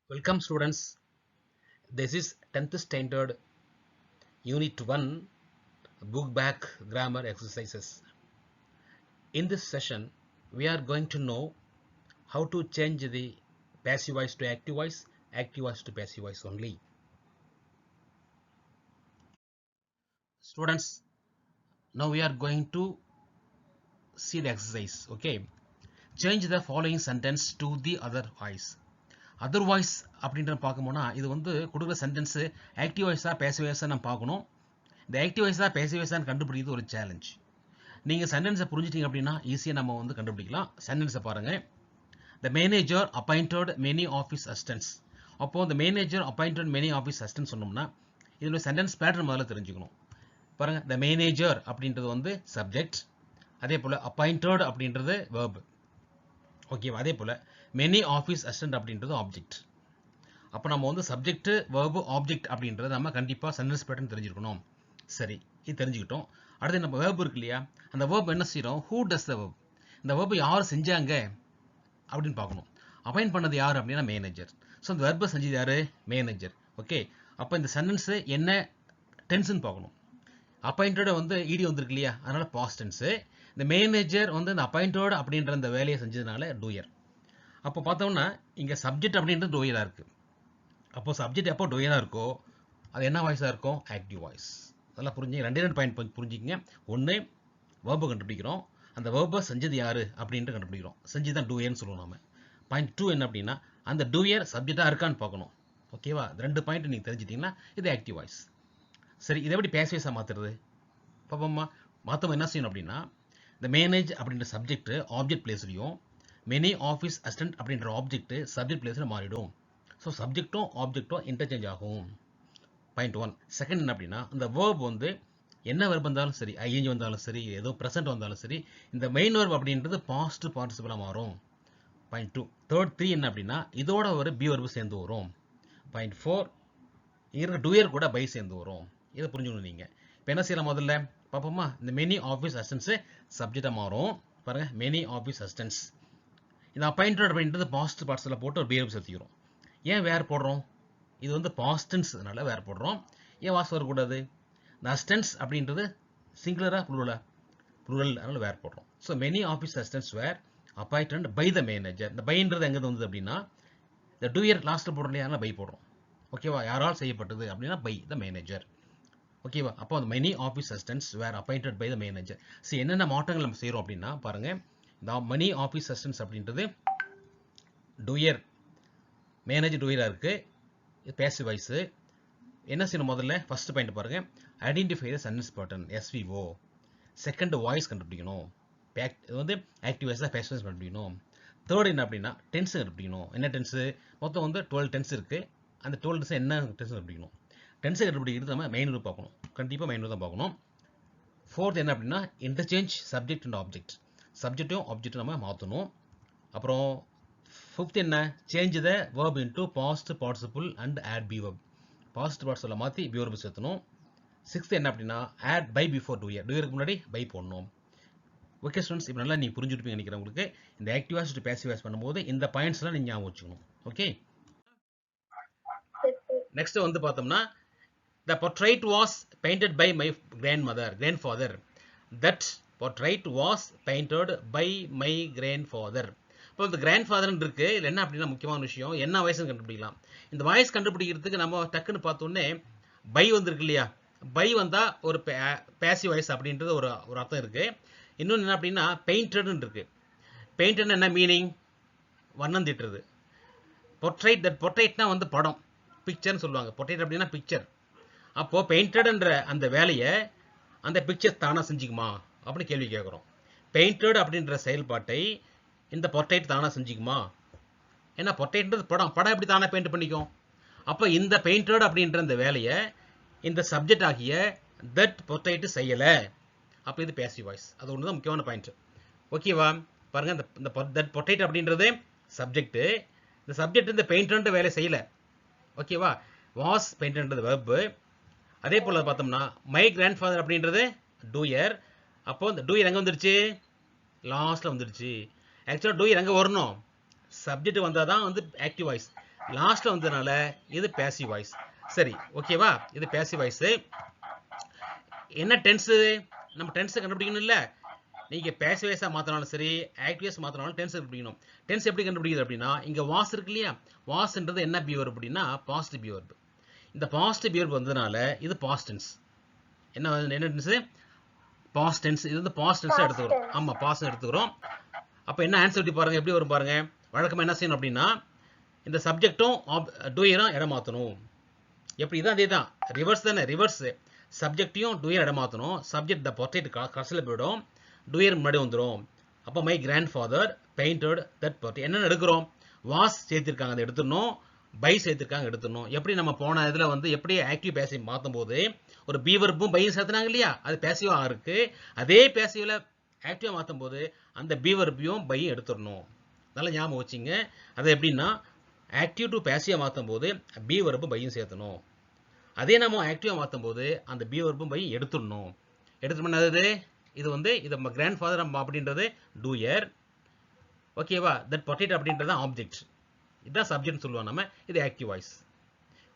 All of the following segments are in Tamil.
Welcome students. This is 10th standard unit 1 book back grammar exercises. In this session we are going to know how to change the passive voice to active voice to passive voice only. Students, now we are going to see the exercise. Okay, change the following sentence to the other voice. Other voice அப்படின்ற பார்க்கணும்னா இது கொடுக்குற சென்டென்ஸ் ஆக்டிவ் வாய்ஸா பேசிவ் வாய்ஸா நம்ம பார்க்கணும். இந்த ஆக்டிவ் வாய்ஸா பேசிவ் வாய்ஸான்னு கண்டுபிடிக்கிறது ஒரு சேலஞ்ச். நீங்கள் சென்டென்ஸை புரிஞ்சிட்டிங்க அப்படின்னா ஈஸியாக நம்ம கண்டுபிடிக்கலாம். சென்டென்ஸை பாருங்கள். The manager appointed many office assistants. அப்போது இந்த manager appointed many office assistant சொன்னோம்னா இதோட சென்டென்ஸ் பேட்டர்ன் முதல்ல தெரிஞ்சுக்கணும். பாருங்கள், த மேனேஜர் அப்படின்றது சப்ஜெக்ட், அதே போல் அப்பாயிண்டட் அப்படின்றது வேர்ப். ஓகேவா? அதே போல் மெனி ஆஃபீஸ் அசிஸ்டன்ட் அப்படின்றது ஆப்ஜெக்ட். அப்போ நம்ம சப்ஜெக்ட் வேர்பு ஆப்ஜெக்ட் அப்படின்றத நம்ம கண்டிப்பாக சென்டென்ஸ் பேட்டர்ன் தெரிஞ்சிருக்கணும். சரி, இது தெரிஞ்சுக்கிட்டோம். அடுத்து நம்ம வேர்பு இருக்கு இல்லையா, அந்த வேர்பு என்ன செய்கிறோம்? Who does the verb. இந்த வேர்பு யார் செஞ்சாங்க அப்படின்னு பார்க்கணும். அப்பாயிண்ட் பண்ணது யார் அப்படின்னா மேனேஜர். ஸோ இந்த வேர்பை செஞ்சது யார்? மேனேஜர். ஓகே, அப்போ இந்த சென்டென்ஸு என்ன டென்ஸ்ன்னு பார்க்கணும். அப்பாயிண்டட் இடி வந்திருக்கு இல்லையா, அதனால் பாஸ்ட் டென்ஸு. இந்த மேனேஜர் இந்த அப்பாயிண்டட் அப்படின்ற அந்த வேலையை செஞ்சதுனால டூயர். அப்போ பார்த்தோம்னா இங்கே சப்ஜெக்ட் அப்படின்றது டூயராக இருக்குது. அப்போது சப்ஜெக்ட் எப்போ டூயராக இருக்கோ அது என்ன வாய்ஸாக இருக்கும்? Active voice. அதெல்லாம் புரிஞ்சுங்க. ரெண்டு பாயிண்ட் புரிஞ்சுக்கிங்க. ஒன்று, வேர்பை கண்டுபிடிக்கிறோம், அந்த வேர்பை செஞ்சது யார் அப்படின்ட்டு கண்டுபிடிக்கிறோம். செஞ்சு தான் டூயர்னு சொல்லுவோம் நம்ம. பாயிண்ட் 2 என்ன அப்படின்னா அந்த டூயர் சப்ஜெக்டாக இருக்கான்னு பார்க்கணும். ஓகேவா? ரெண்டு பாயிண்ட் நீங்கள் தெரிஞ்சிட்டிங்கன்னா இது ஆக்டிவ் வாய்ஸ். சரி, இதை எப்படி பேசிவ் வாய்ஸாக மாற்றுறது? பாப்போம்மா. மாற்றவும் என்ன செய்யணும் அப்படின்னா இந்த மேனேஜ் அப்படின்ற சப்ஜெக்ட் ஆப்ஜெக்ட் பிளேஸ்லையும் மெனி ஆஃபீஸ் அசிஸ்டன்ட் அப்படின்ற ஆப்ஜெக்ட் சப்ஜெக்ட் பிளேஸில் மாறிடும். ஸோ சப்ஜெக்டும் ஆப்ஜெக்டும் இன்டர்சேஞ்ச் ஆகும். பாயிண்ட் 1. செகண்ட் என்ன அப்படின்னா இந்த வேர்ப் என்ன வேர்ப் வந்தாலும் சரி, ஐஎன்ஜி வந்தாலும் சரி, ஏதோ ப்ரெசென்ட் வந்தாலும் சரி, இந்த மெயின் வேர்ப் அப்படின்றது பாஸ்ட் பார்ட்டிசிபிளாக மாறும். பாயிண்ட் 2. தேர்ட் 3 என்ன அப்படின்னா இதோட ஒரு பி வேர்பு சேர்ந்து வரும். பாயிண்ட் 4, இருக்கிற டூயர் கூட பை சேர்ந்து வரும். இதை புரிஞ்சுக்கணும் நீங்கள். இப்போ என்ன செய்யலாம் முதல்ல பார்ப்போமா. இந்த மெனி ஆஃபீஸ் அசிஸ்டன்ஸு சப்ஜெக்டாக மாறும். பாருங்கள், மெனி ஆஃபீஸ் அசிஸ்டன்ஸ். இந்த அப்பாயிண்டட் அப்படின்றது பாஸ்ட் பார்ட்ஸில் போட்டு ஒரு பேர் சேர்த்துக்கிறோம். ஏன் வேர் போடுறோம்? இது பாஸ்டன்ஸ், அதனால வேர் போடுறோம். ஏன் வாஸ் வரக்கூடாது? இந்த அசிஸ்டன்ஸ் அப்படின்றது சிங்குலரா ப்ளூரலா? ப்ளூரல், அதனால வேர் போடுறோம். So many office assistants were appointed by the manager. இந்த பைன்றது எங்கே வந்தது அப்படின்னா இந்த டூயர் லாஸ்ட்டில் போடுறோம் இல்லையா, பை போடுறோம். ஓகேவா? யாரால் செய்யப்பட்டது அப்படின்னா பை த மேனேஜர். ஓகேவா? அப்போ அந்த many office assistants were appointed by the manager. சரி, என்னென்ன மாற்றங்கள் நம்ம செய்கிறோம் அப்படின்னா பாருங்கள். இந்த மெனி ஆஃபீஸ் அசிஸ்டன்ஸ் அப்படின்றது டூயர், மேனேஜர் டூயராக இருக்குது. இது பேசிவ் வாய்ஸு. என்ன செய்யணும் முதல்ல? ஃபர்ஸ்ட் பாயிண்ட் பாருங்கள். Identify the sentence pattern, SVO. Second, voice கண்டுபிடிக்கணும். இது ஆக்டிவ் வாய்ஸாக பேசிவ் வாய்ஸ் கண்டுபிடிக்கணும். தேர்ட் என்ன அப்படின்னா டென்ஸ் கண்டுபிடிக்கணும். என்ன டென்ஸு? மொத்தம் 12 டென்ஸ் இருக்குது. அந்த 12 டென்ஸ் என்ன டென்ஸ் கண்டுபிடிக்கணும். டென்ஸை கண்டுபிடிக்கிறது நம்ம மெயின் ரூல் பார்க்கணும். கண்டிப்பாக மெயின் ரூல் தான் பார்க்கணும். ஃபோர்த் என்ன அப்படின்னா இன்டர்சேஞ்ச் சப்ஜெக்ட் அண்ட் ஆப்ஜெக்ட். சப்ஜெக்ட்டும் ஆப்ஜெக்ட்டும் நம்ம மாற்றணும். அப்புறம் ஃபிஃப்த் என்ன? Change the verb into past participle and add be verb. Past பார்ட்டிசிபிளை மாற்றி பி வேர்ப் சேர்த்தணும். சிக்ஸ்த் என்ன அப்படின்னா ஆட் பை பிஃபோர் டூயர். டூயருக்கு முன்னாடி பை போடணும். ஓகே ஸ்டூடெண்ட்ஸ், இப்போ நல்லா நீங்கள் புரிஞ்சுட்டு நினைக்கிறேன். உங்களுக்கு இந்த active voice to passive voice பண்ணும்போது இந்த பாயிண்ட்ஸ்லாம் நீங்கள் ஞாபகம் வச்சுக்கணும். ஓகே, நெக்ஸ்ட் பார்த்தோம்னா the portrait was painted by my grandfather. That portrait was painted by my grandfather. இப்போ இந்த கிராண்ட்ஃபாதர்னு இருக்குது. இல்லை என்ன அப்படின்னா முக்கியமான விஷயம் என்ன வாய்ஸ்ன்னு கண்டுபிடிக்கலாம். இந்த வாய்ஸ் கண்டுபிடிக்கிறதுக்கு நம்ம டக்குன்னு பார்த்தோன்னே பை வந்திருக்கு இல்லையா, பை வந்தால் ஒரு பேசிவ் வாய்ஸ் அப்படின்றது ஒரு அர்த்தம் இருக்குது. இன்னொன்று என்ன அப்படின்னா பெயிண்டட்னு இருக்குது. பெயிண்டட்னு என்ன மீனிங்? வண்ணம் தீட்டுறது. பொர்ட்ரைட், தட் பொர்ட்ரைட்னா படம், பிக்சர்னு சொல்லுவாங்க. பொர்ட்ரைட் அப்படின்னா பிக்சர். அப்போது பெயிண்டட்ன்ற அந்த வேலையை அந்த பிக்சர் தானாக செஞ்சுக்குமா அப்படின்னு கேள்வி கேட்குறோம். பெயிண்டட் அப்படின்ற செயல்பாட்டை இந்த பொர்ட்ரைட் தானாக செஞ்சுக்குமா? ஏன்னா பொர்ட்ரைட்ன்றது படம் எப்படி தானாக பெயிண்ட் பண்ணிக்கும்? அப்போ இந்த பெயிண்டட் அப்படின்ற அந்த வேலையை இந்த சப்ஜெக்ட் ஆகிய தட் பொர்ட்ரைட் செய்யலை. அப்போ இது பேசிவ் வாய்ஸ். அது ஒன்று தான் முக்கியமான பாயிண்ட். ஓகேவா? பாருங்கள், இந்த தட் பொர்ட்ரைட் அப்படின்றது சப்ஜெக்ட்டு. இந்த சப்ஜெக்ட் இந்த பெயிண்டட் வேலை செய்யலை. ஓகேவா? வாஸ் பெயிண்டட்ன்றது வெர்பு. அதே போல் பார்த்தோம்னா மை கிராண்ட்ஃபாதர் அப்படின்றது டூயர். அப்போது இந்த டூயர் எங்கே வந்துருச்சு? லாஸ்ட்டில் வந்துருச்சு. ஆக்சுவலாக டூயர் எங்கே வரணும்? சப்ஜெக்ட் வந்தால் தான் ஆக்டிவ் வாய்ஸ். லாஸ்ட்ல வந்ததுனால இது பேசிவ் வாய்ஸ். சரி ஓகேவா, இது பேசிவ் வாய்ஸ். என்ன டென்ஸ், நம்ம டென்ஸ் கண்டுபிடிக்கணும் இல்ல, நீங்க பேசிவ் வாய்ஸா மாத்தினாலும் சரி ஆக்டிவ் வாய்ஸ் மாத்தினாலும் டென்ஸ் கண்டுபிடிக்கணும். டென்ஸ் எப்படி கண்டுபிடிக்கிறது அப்படின்னா, இங்க வாஸ் இருக்கு இல்லையா, வாஸ்ன்றது என்ன பி வெர்ப் அப்படின்னா பாசிட்டிவ் பி வெர்ப். இந்த பாசிட்டிவ் பி வெர்ப் வந்ததுனால இது பாஸ்ட் டென்ஸ். என்ன டென்ஸ், பாஸ்ட் டென்ஸ். இது வந்து பாஸ்ட் டென்ஸ் எடுத்துக்கிறோம். ஆமா பாஸ்ட் எடுத்துக்கிறோம். அப்ப என்ன ஆன்சர் பாருங்க, எப்படி வரும் பாருங்க. வழக்கமா என்ன செய்யணும் அப்படின்னா, இந்த சப்ஜெக்டும் டூயரும் இடம் மாற்றணும். எப்படி இதான் அதே தான், ரிவர்ஸ் தானே, ரிவர்ஸ். சப்ஜெக்டையும் டூயர் இடம் மாற்றணும். சப்ஜெக்ட் த பொர்ட்ரேட் கடைசியில் போயிடும், டூயர் முன்னாடி வந்துடும். அப்போ my grandfather painted that portrait. என்னென்ன எடுக்கிறோம், வாஸ் சேர்த்திருக்காங்க அதை எடுத்துடணும், பை சேர்த்திருக்காங்க எடுத்துடணும். எப்படி நம்ம போன இதில் வந்து எப்படி ஆக்டிவ் பேசிவ் மாற்றும் போது ஒரு பி வெர்பும் பையும் சேர்த்துனாங்க இல்லையா, அது பேசிவாக இருக்கு. அதே பேசிவில் ஆக்டிவாக மாற்றும் போது அந்த பி வெர்பையும் பையும் எடுத்துடணும். நல்லா ஞாபகம் வச்சுங்க. அது எப்படின்னா, ஆக்டிவ் டு பேசிவாக மாற்றும் போது பி வெர்பும் பையும் சேர்த்தணும். அதே நம்ம ஆக்டிவாக மாற்றும் போது அந்த பி வெர்பும் பையும் எடுத்துடணும். எடுத்துட்டோம்னா இது வந்து இது நம்ம கிராண்ட் ஃபாதர் அப்படின்றது டூயர். ஓகேவா, தட் பொட்டேட்டோ அப்படின்றது ஆப்ஜெக்ட். இதுதான் சப்ஜெக்ட் சொல்லுவோம் நம்ம, இது ஆக்டிவ் வாய்ஸ்.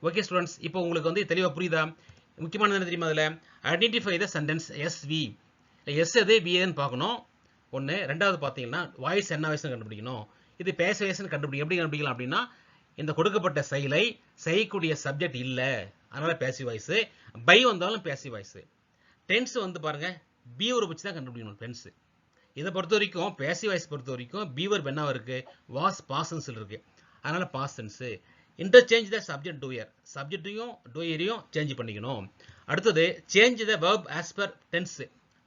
ஓகே ஸ்டூடெண்ட்ஸ், இப்போ உங்களுக்கு வந்து தெளிவாக புரியுதா? முக்கியமானது என்ன தெரியுமா, அதில் identify the sentence SV. S எது வி எதுன்னு பார்க்கணும் ஒன்று. ரெண்டாவது பார்த்தீங்கன்னா வாய்ஸ் என்ன வாய்ஸ்னு கண்டுபிடிக்கணும். இது பேச வாய்ஸ்னு கண்டுபிடிக்கும். எப்படி கண்டுபிடிக்கலாம் அப்படின்னா, இந்த கொடுக்கப்பட்ட செயலை செய்யக்கூடிய சப்ஜெக்ட் இல்லை, அதனால பேசிவ் வாய்ஸ். பை வந்தாலும் பேசிவ் வாய்ஸ். டென்ஸ் வந்து பாருங்க பி வெர்ப் வச்சு தான் கண்டுபிடிக்கணும் டென்ஸ். இதை பொறுத்த வரைக்கும் பேசிவ் வாய்ஸ் பொறுத்த வரைக்கும் பி வெர்ப் என்னவா இருக்கு, வாஸ் பாஸ்ட் டென்ஸ் இருக்கு, அதனால past tense. Interchange the subject doer, சப்ஜெக்டையும் டூயரையும் சேஞ்ச் பண்ணிக்கணும். அடுத்தது change the verb as per tense,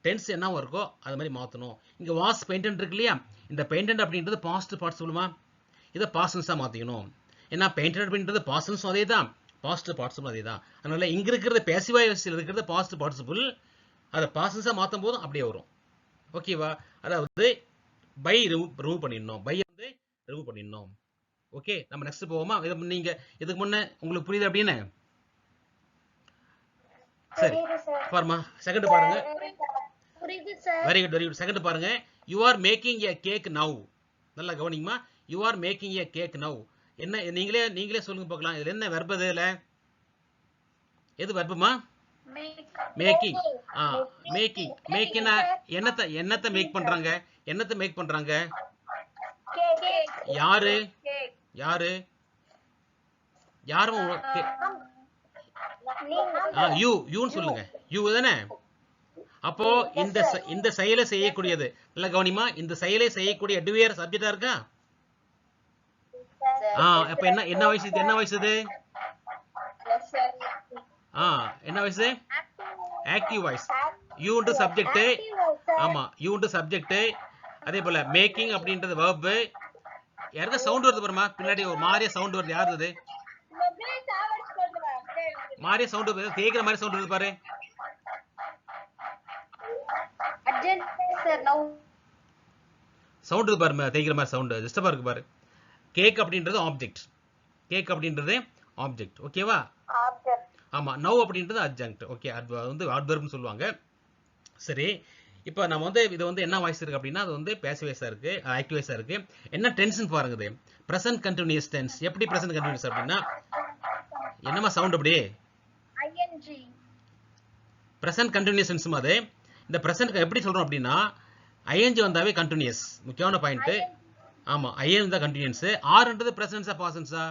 tense என்னவா இருக்கோ அது மாதிரி மாற்றணும். இங்கே வாஸ் பெயிண்டன்ட் இருக்கு இல்லையா, இந்த பெயிண்டன்ட் அப்படின்றது பாஸ்ட் பார்ட்டிசிபிளுமா, இதை பாஸ்ட் டென்ஸாக மாற்றிக்கணும். ஏன்னா பெயிண்டன்ட் அப்படின்றது பாஸ்ட் டென்ஸும் அதே தான், பாஸ்ட் பார்ட்டிசிபிள் அதே தான். அதனால இங்க இருக்கிறது பேசிவ் வாய்ஸ்ல இருக்கிறது பாஸ்ட் பார்ட்டிசிபிள், அதை பாஸ்ட் டென்ஸாக மாற்றும் போதும் அப்படியே வரும். ஓகேவா, அதாவது பை ரிமூவ் பண்ணிடணும், பை வந்து ரிமூவ் பண்ணிடணும். ஓகே, நம்ம நெக்ஸ்ட் போவோமா? நீங்க இதுக்கு முன்ன உங்களுக்கு புரியுது அப்படின்னு? சரி பாருமா, செகண்ட் பாருங்க. Very good very good. Second பாருங்க, you are making a cake now. நல்லா கவனிங்கம்மா, you are making a cake now. என்ன நீங்களே சொல்லுங்க பார்க்கலாம், இதுல என்ன வெர்பு, இதுல எது வெர்புமா? மேக்கிங். மேக்கிங். மேக்கினா என்னத்தை மேக் பண்றாங்க, என்னத்தை மேக் பண்றாங்க, யாரு யாரு யாரும் யூன்னு சொல்லுங்க, யூ தானே. அப்போ இந்த செயலை செய்யக்கூடியது, நல்ல கவனிமா, இந்த செயலை செய்யக்கூடிய டூயர் சப்ஜெக்டா இருக்கா? அப்ப என்ன வயசு இது, என்ன வயசு இது, என்ன வயசு, ஆக்டிவ் வாய்ஸ். யூன்ட்டு சப்ஜெக்ட், ஆமா யூன்ட்டு சப்ஜெக்ட். அதே போல மேக்கிங் அப்படின்றது வெர்ப். யாருக்க சவுண்ட் வருது பாருமா, பின்னாடி ஒரு மாதிரியா சவுண்ட் வருது, யாரு அது மாதிரியா சவுண்ட் வருது, தேய்க்கிற மாதிரி சவுண்ட் வருது பாரு. சவுண்ட் பாருங்க, தேய்க்கிற மாதிரி சவுண்ட் டிஸ்டர்பா இருக்கு பாரு. கேக் அப்படின்றது ஆப்ஜெக்ட், கேக் அப்படின்றது ஆப்ஜெக்ட். ஓகேவா, ஆமா. நவ் அப்படின்றது அட்ஜங்க்ட். ஓகே, அது வந்து அட்வெர்ப்னு சொல்லுவாங்க. சரி, இப்போ நம்ம வந்து இது வந்து என்ன வாய்ஸ் இருக்கு அப்படின்னா, அது வந்து பேசிவ் வாய்ஸா இருக்கு, ஆக்டிவ் வாய்ஸா இருக்கு. என்ன டென்ஸ்னு பாருங்க, இது பிரசன்ட் கண்டினியூஸ் டென்ஸ். எப்படி பிரசன்ட் கண்டினியூஸ் அப்படின்னா, என்னமா சவுண்ட் அப்படி, பிரசன்ட் கண்டினியூஸ் டென்ஸ் மாதிரி. இந்த பிரசன்ட் எப்படி சொல்றோம் அப்படின்னா, ஐஎன்ஜி வந்தாவே கண்டினியூஸ், முக்கியமான பாயிண்ட். ஆமா, ஐஎன் தான் கண்டினியூஸ். ஆர்ன்றது பிரசன்ஸா பாசன்ஸா,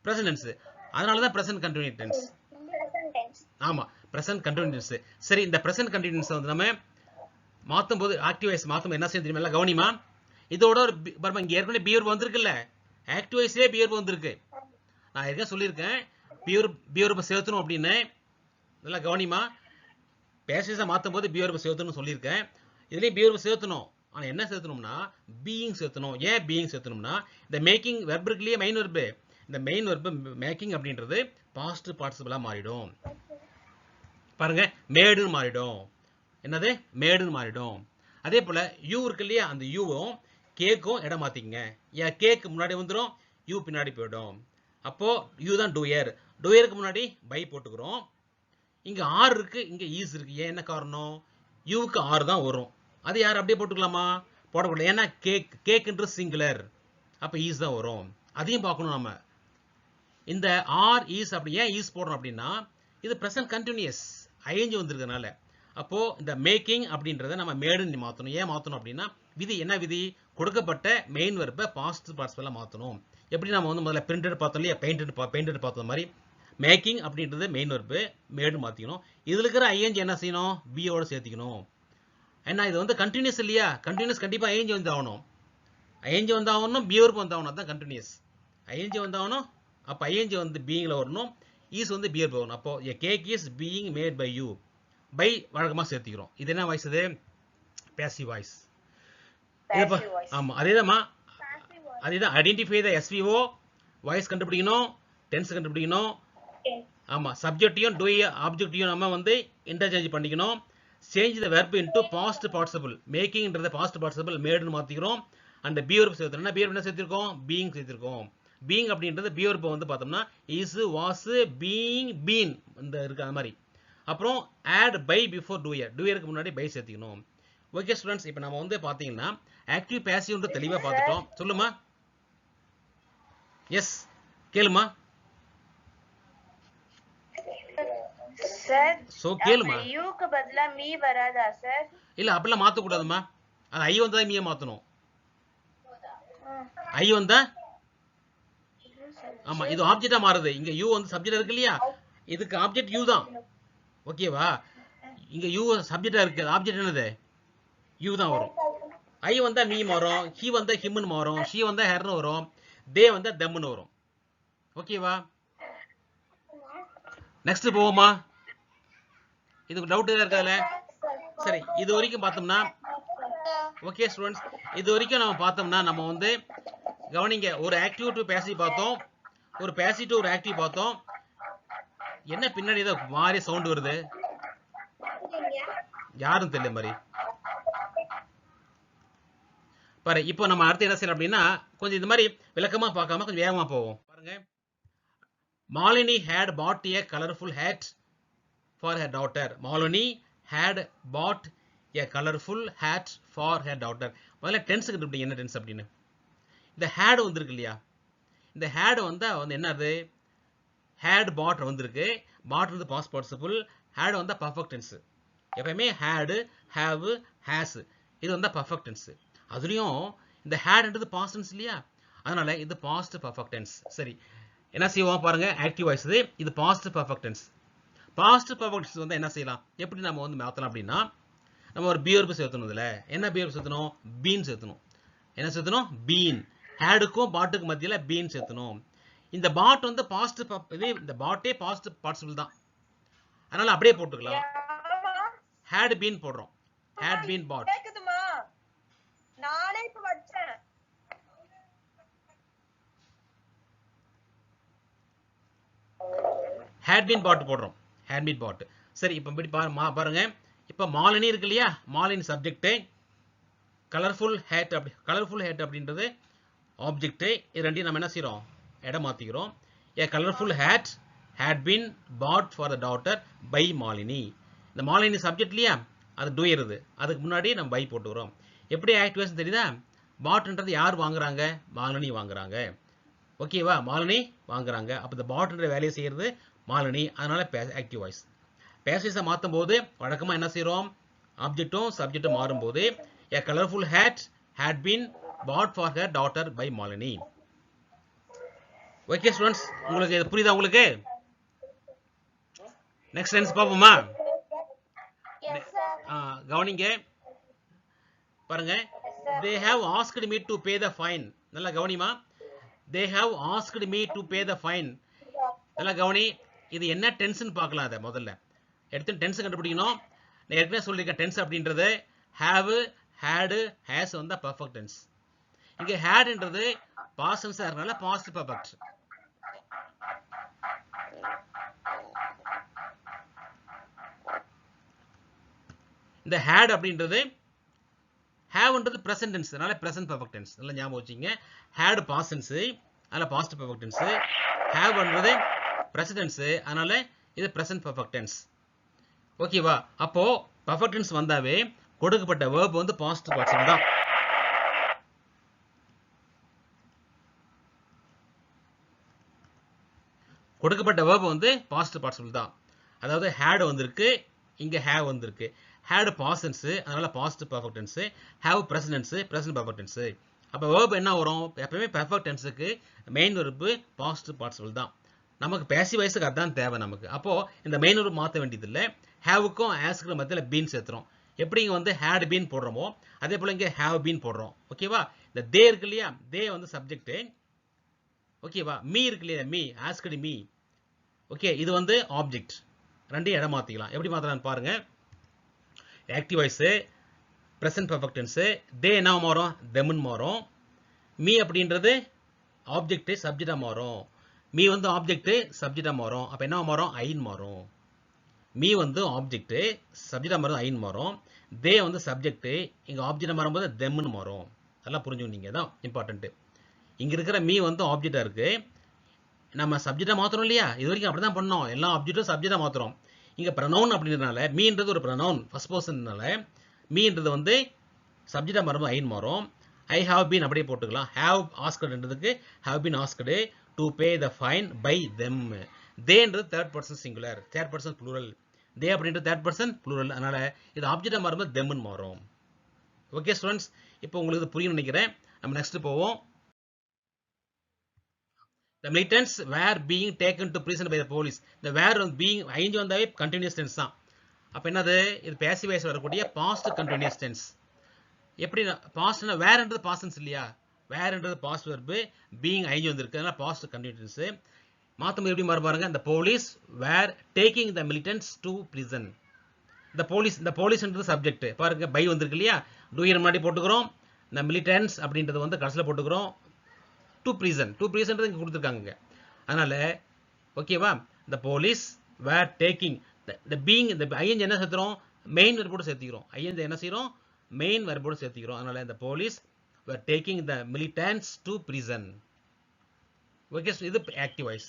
பிரசன்ட் டென்ஸ், அதனால தான் பிரசன்ட் கண்டினியூஸ் டென்ஸ். ஆமா, பிரசன்ட் கண்டினியூஸ். சரி, இந்த பிரசன்ட் கண்டினியூஸ் வந்து நம்ம மாத்தும் போது ஆக்டிவ் வாய்ஸ் மாத்தும் என்ன செய்ய தெரியுமா, கவனிமா. இதோட ஒரு இங்க ஏற்கனவே பி வெர்ப் வந்திருக்குல்ல, ஆக்டிவ் வாய்ஸ்லயே பி வெர்ப் வந்திருக்கு. நான் ஏற்கனவே சொல்லியிருக்கேன் பி வெர்ப் சேர்த்தணும் அப்படின்னு. நல்லா கவனிமா, பேசிவா மாத்தும் போது பி வெர்ப் சேர்த்தணும்னு சொல்லியிருக்கேன். இதுலயும் பி வெர்ப் சேர்த்தணும். ஆனா என்ன சேர்த்தணும்னா பீயிங் சேர்த்தணும். ஏன் பீயிங் சேர்த்தணும்னா, இந்த மேக்கிங் வெர்ப் இருக்குலயே மெயின் வெர்ப், இந்த மெயின் வெர்ப் மேக்கிங் அப்படின்றது பாஸ்ட் பார்ட்டிசிபிளா மாறிடும். பாருங்க, மேடுன்னு மாறிடும். என்னது, மேடுன்னு மாறிடும். அதே போல யூ இருக்கு இல்லையா, அந்த யூவும் கேக்கும் இடம் மாத்திக்கங்க. ஏன் கேக்கு முன்னாடி வந்துடும், யூ பின்னாடி போயிடும். அப்போ யூ தான் டூயர், டூயருக்கு முன்னாடி பை போட்டுக்கிறோம். இங்க ஆர் இருக்கு, இங்க ஈஸ் இருக்கு. ஏன் என்ன காரணம், யூக்கு ஆர் தான் வரும். அது யார் அப்படியே போட்டுக்கலாமா, போடக்கூடாது. ஏன்னா கேக்குன்றது சிங்குலர், அப்ப ஈஸ் தான் வரும். அதையும் பார்க்கணும் நம்ம. இந்த ஆர் இஸ் அப்படி ஏன் ஈஸ் போடுறோம் அப்படின்னா இது ப்ரெசன்ட் கண்டினியூஸ் ஐஎன்ஜி வந்திருக்கனால. அப்போ இந்த மேக்கிங் அப்படின்றத நம்ம மேடுன்னு மாற்றணும். ஏன் மாற்றணும் அப்படின்னா விதி என்ன விதி, கொடுக்கப்பட்ட மெயின் வெர்பை பாஸ்ட் பார்ட்டிசிபிளா மாற்றணும். எப்படி நம்ம வந்து முதல்ல பிரிண்டட் பார்த்தோம் இல்லையா, பெயிண்டட் பார்த்தது மாதிரி மேக்கிங் அப்படின்றது மெயின் வெர்பு மேடு மாற்றிக்கணும். இதில் இருக்கிற ஐஎன்ஜி என்ன செய்யணும், பியோட சேர்த்திக்கணும். ஏன்னா இது வந்து கண்டினியூஸ் இல்லையா, கண்டினியூஸ் கண்டிப்பாக ஐஎன்ஜி வந்து ஆகணும். ஐஎன்ஜி வந்து ஆகணும், பி வெர்பு வந்து ஆகணும், அதுதான் கண்டினியூஸ். ஐஎன்ஜி வந்து ஆகணும், அப்போ ஐஎன்ஜி வந்து பீயிங்கில் வரணும், ஈஸ் வந்து பி வெர்பு வரணும். அப்போ a cake is being made by you, by வழக்கமாக சேர்த்திக்கிறோம். இது என்ன வாய்ஸ், இது பேசிவ் வாய்ஸ். ஆமாம் அதேதான்மா, அதேதான். ஐடென்டிஃபை த எஸ்விஓ, வாய்ஸ் கண்டுபிடிக்கணும், டென்ஸ் கண்டுபிடிக்கணும். ஆமாம் சப்ஜெக்டையும் ஆப்ஜெக்டையும் நம்ம வந்து இன்டர்சேஞ்ச் பண்ணிக்கணும். Change the verb into past participle, மேக்கிங்ன்றத பாஸ்ட் பார்ட்டிசிபிள் மேடுன்னு மாற்றிக்கிறோம். அண்ட் பி வெர்ப் சேர்த்துனா பி வெர்ப் என்ன சேர்த்திருக்கோம், பீயிங் சேர்த்திருக்கோம். பீயிங் அப்படின்றது பி வெர்ப் வந்து பார்த்தோம்னா இஸ், வாஸ், பீயிங், பீன் இந்த இருக்கு அது மாதிரி. அப்புறம் ஆட் பை பிஃபோர் டூயருக்கு முன்னாடி பை சேர்த்திக்கணும். ஓகே ஸ்டூடெண்ட்ஸ், இப்போ நம்ம வந்து பார்த்தீங்கன்னா ஆக்டிவ் பேசிவ்ன்ற தெளிவாக பார்த்துட்டோம். சொல்லுமா, எஸ் கேளுமா. சார் சோ கேளுமா. யூக்கு பதிலா மீ வராதா சார்? இல்ல அப்படிலாம் மாத்த கூடாதுமா, அது ஐ வந்தா மீய மாத்தணும். ஐ வந்தா ஆமா இது ஆப்ஜெக்டா மாறுது. இங்க யூ வந்து சப்ஜெக்ட் இருக்கு இல்லையா, இதுக்கு ஆப்ஜெக்ட் யூ தான். ஓகேவா, இங்க யூ சப்ஜெக்டா இருக்கு, ஆப்ஜெக்ட் என்னது யூ தான் வரும். ஐ வந்தா மீ மாறும், ஹி வந்தா ஹிம்னு மாறும், ஷி வந்தா ஹெர்னு வரும், தே வந்தா தெம்னு வரும். ஓகேவா, நெக்ஸ்ட் போவோமா. இதுக்கு டவுட் ஏதாவது இருக்காதுல்ல? சரி, இது வரைக்கும் பார்த்தோம்னா ஓகே ஸ்டூடெண்ட்ஸ், இது வரைக்கும் நம்ம பார்த்தோம்னா நம்ம வந்து கவனிங்க, ஒரு ஆக்டிவ் டு பேசிவ் பார்த்தோம், ஒரு பேசிவ் டு ஒரு ஆக்டிவ் பார்த்தோம். என்ன பின்னாடி ஏதோ மாதிரி சவுண்ட் வருது, யாரும் தெரியல மாதிரி பாரு. இப்போ நம்ம அடுத்து என்ன செய்யலாம் அப்படின்னா கொஞ்சம் இது மாதிரி விளக்கமா பார்க்காம கொஞ்சம் வேகமா போவோம். பாருங்க, Malini had bought a colorful hat for her daughter. Malini had bought a colorful hat for her daughter. முதல்ல டென்ஸ் கண்டுபிடிங்க, என்ன டென்ஸ் அப்படின்னு. இந்த had வந்திருக்கு இல்லையா, இந்த had வந்து என்னது, had bought வந்திருக்கு. bought வந்து past participle, had வந்து perfect tense. எப்பவுமே had, have, has இது வந்து perfect tense. அதுலயும் இந்த hadன்றது past tense இல்லையா, அதனால இது past perfect tense. சரி, என்ன செய்வோம் பாருங்க, ஆக்டிவ் வாய்ஸ் இது past perfect tense. Past perfect tense வந்து என்ன செய்யலாம், எப்படி நம்ம வந்து மாத்தலாம் அப்படின்னா நம்ம ஒரு பி வெர்ப் சேர்த்தணும். இதுல என்ன பி வெர்ப் சேர்த்தணும், பீன் சேர்த்தணும். என்ன சேர்த்தணும், பீன். ஹேடுக்கும் பாட்டுக்கும் மத்தியில பீன் சேர்த்தணும். இந்த பாட் வந்து பாஸ்ட், இது இந்த பாட்டே பாஸ்ட் பார்ட்டிசிபிள் தான், அதனால அப்படியே போட்டுக்கலாம். ஹேட் பீன் போடுறோம், ஹேட் பீன் பாட். நானே இப்ப வச்சேன். had been bought போடுறோம், had been bought. சரி, இப்போ இப்படி பாருங்க, இப்போ மாலினி இருக்கு இல்லையா, மாலினி சப்ஜெக்ட், கலர்ஃபுல் ஹேட் அப்படி, கலர்ஃபுல் ஹேட் அப்படின்றது ஆப்ஜெக்ட். இது ரெண்டையும் நம்ம என்ன செய்யறோம், இடம் மாத்திக்கிறோம். a colorful hat had been bought for the daughter by Malini. இந்த மாலினி சப்ஜெக்ட் இல்லையா, அது டூயருது, அதுக்கு முன்னாடி நம்ம பை போட்டுக்கிறோம். எப்படி ஆக்டிவேஷன் தெரியுதா, பாட்ன்றது யார் வாங்குறாங்க, மாலினி வாங்குறாங்க. ஓகேவா, மாலினி வாங்குறாங்க. அப்போ இந்த பாட்ன்ற வேலையை செய்யறது மாலினி, அதனால ஆக்டிவ் வாய்ஸ். பேசிவ்ஸை மாற்றும் போது வழக்கமாக என்ன செய்கிறோம், ஆப்ஜெக்டும் சப்ஜெக்டும் மாறும்போது a colorful hat had been bought for her daughter by Malini. Okay students, உங்களுக்கு இது புரியுதா உங்களுக்கு? நெக்ஸ்ட் டென்ஸ் பார்ப்போமா. கவனிங்க பாருங்க, they have asked me to pay the fine. நல்லா கவனிமா, they have asked me to pay the fine. நல்லா கவனி, இது என்ன டென்ஸ்னு பார்க்கலாம். அதை முதல்ல எடுத்து டென்ஸ் கண்டுபிடிக்கணும். நான் ஏற்கனவே சொல்லியிருக்கேன், டென்ஸ் அப்படின்றது have, had, has வந்தா பர்ஃபெக்ட் டென்ஸ். இங்க hadன்றது பாஸ்ட் டென்ஸா இருக்கனால பாஸ்ட் பர்ஃபெக்ட். இந்த had அப்படின்றது haveன்றது present tense, அதனால present perfect tense. நல்லா ஞாபகம் வச்சுங்க, had past tense, அதனால past perfect tense. haveன்றது present tense, அதனால இது present perfect tense. ஓகேவா, அப்போ perfect tense வந்தாவே கொடுக்கப்பட்ட verb வந்து past participle தான். கொடுக்கப்பட்ட verb வந்து past participle தான். அதாவது had வந்திருக்கு, இங்க have வந்திருக்கு. had past tense, அதனால past perfect tense. have present tense, present perfect tense. அப்ப verb என்ன வரும்? எப்பவுமே perfect tenseக்கு main verb past participle தான். நமக்கு passive voiceக்கு அதான் தேவை நமக்கு. அப்போ இந்த main verb மாத்த வேண்டியது இல்ல. haveக்கும் asக்கு மத்தியில been சேர்த்துறோம். எப்படி இங்க வந்து had been போடுறோமோ அதே போல இங்க have been போடுறோம். ஓகேவா? இந்த they இருக்கு இல்லையா? they வந்து சப்ஜெக்ட். ஓகேவா? me இருக்கு இல்லையா? me, asked me. ஓகே, இது வந்து ஆப்ஜெக்ட். ரெண்டையும் இடம் மாத்திக்கலாம். எப்படி மாத்தலாம்னு பாருங்க. Active voice, present perfect tense, they என்ன மாறும்? them ன்னு மாறும். me அப்படின்றது ஆப்ஜெக்ட் சப்ஜெக்டா மாறும். me வந்து ஆப்ஜெக்ட் சப்ஜெக்டா மாறும். அப்ப என்ன மாறும்? I ன்னு மாறும். me வந்து ஆப்ஜெக்ட் சப்ஜெக்டா மாறும், I ன்னு மாறும். they வந்து சப்ஜெக்ட், இங்க ஆப்ஜெக்டா மாறும்போது them ன்னு மாறும். நல்லா புரிஞ்சுக்கிட்டீங்க. தான் இம்பார்ட்டன்ட். இங்க இருக்கிற me வந்து ஆப்ஜெக்டா இருக்கு. நம்ம சப்ஜெக்டா மாத்துறோம் இல்லையா? இது வரைக்கும் அப்படிதான் பண்ணோம். எல்லா ஆப்ஜெக்ட்டும் சப்ஜெக்டா மாத்துறோம். இங்க pronoun அப்படின்றதுனால மீன்றது ஒரு pronoun ஃபர்ஸ்ட் பர்சன்னால மீன்றது வந்து சப்ஜெக்டா மாறும்போது ஐன்னு மாறும். I have been அப்படியே போட்டுக்கலாம். have asked-ன்றதுக்கு have been asked to pay the fine by them. theyன்றது third person singular, third person plural. they அப்படின்றது தேர்ட் பர்சன் ப்ளூரல். அதனால இது ஆப்ஜெக்டா மாறும்போது themன்னு மாறும். ஓகே ஸ்டூடெண்ட்ஸ், இப்போ உங்களுக்கு இது புரியும் நினைக்கிறேன். நம்ம நெக்ஸ்ட் போவோம். The militants were being taken to prison by the police. The were being ஐந்து வந்தாவே continuous tense தான். அப்ப என்னது? இது passive voice வரக்கூடிய past continuous tense. எப்படி pastனா வேர்ன்றது past tense இல்லையா? வேர்ன்றது past verb, being ஐந்து வந்திருக்கு, அதனால past continuous tense. மாத்தும் எப்படி மாறு பாருங்க. The police were taking the militants to prison. The policeன்றது subject. பாருங்க by வந்திருக்கு இல்லையா? do here முன்னாடி போட்டுக்கிறோம். The militants அப்படின்றது வந்து கடைசில போட்டுக்கிறோம். to prison இங்க கொடுத்திருக்காங்க. அதனால ஓகேவா? the police were taking the being the ing என்ன சேர்த்துறோம்? main verb ஓட சேர்த்திக்கிறோம். ing என்ன செய்றோம்? main verb ஓட சேர்த்திக்கிறோம். அதனால the police were taking the militants to prison. Okay, இது ஆக்டிவ் வாய்ஸ்.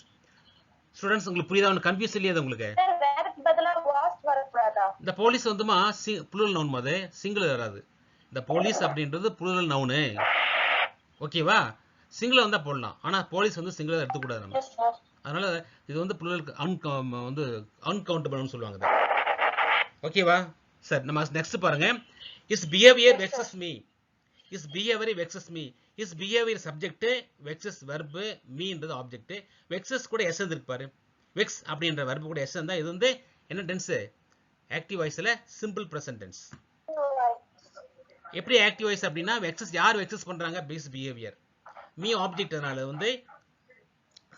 ஸ்டூடண்ட்ஸ் உங்களுக்கு புரியுதா? ஒன்னு கன்ஃபியூஸ் இல்லையா உங்களுக்கு? சார் வேருக்கு பதிலா was வரக்கூடாதா? இந்த போலீஸ் வந்துமா ப்ளூரல் நவுன் மாதிரி சிங்குலர் வராது. இந்த போலீஸ் அப்படின்றது ப்ளூரல் நவுனு. ஓகேவா? சிங்குலர் வந்தா போடலாம். ஆனா போலீஸ் வந்து சிங்குலர் எடுத்துக்கூடாது நம்ம. அதனால இது வந்து ப்ளூரல் வந்து அன்கவுண்டபிள்னு சொல்லுவாங்க. ஓகேவா? சரி, நம்ம நெக்ஸ்ட் பாருங்க. His behaviour vexes me. His behaviour vexes me. His behaviour subject, vexes verb, மீன்றது ஆப்ஜெக்ட். வெக்ஸஸ் கூட எஸ் இருக்கு பாரு. வெக்ஸ் அப்படின்ற வெர்ப் கூட எஸ் இருந்தா இது வந்து என்ன டென்ஸ்? ஆக்டிவ் வாய்ஸ்ல சிம்பிள் பிரசன்ட் டென்ஸ். எப்படி ஆக்டிவ் வாய்ஸ் அப்படின்னா வெக்ஸஸ் யார் வெக்ஸஸ் பண்றாங்க? His behaviour. மீ ஆப்ஜெக்ட், அதனால வந்து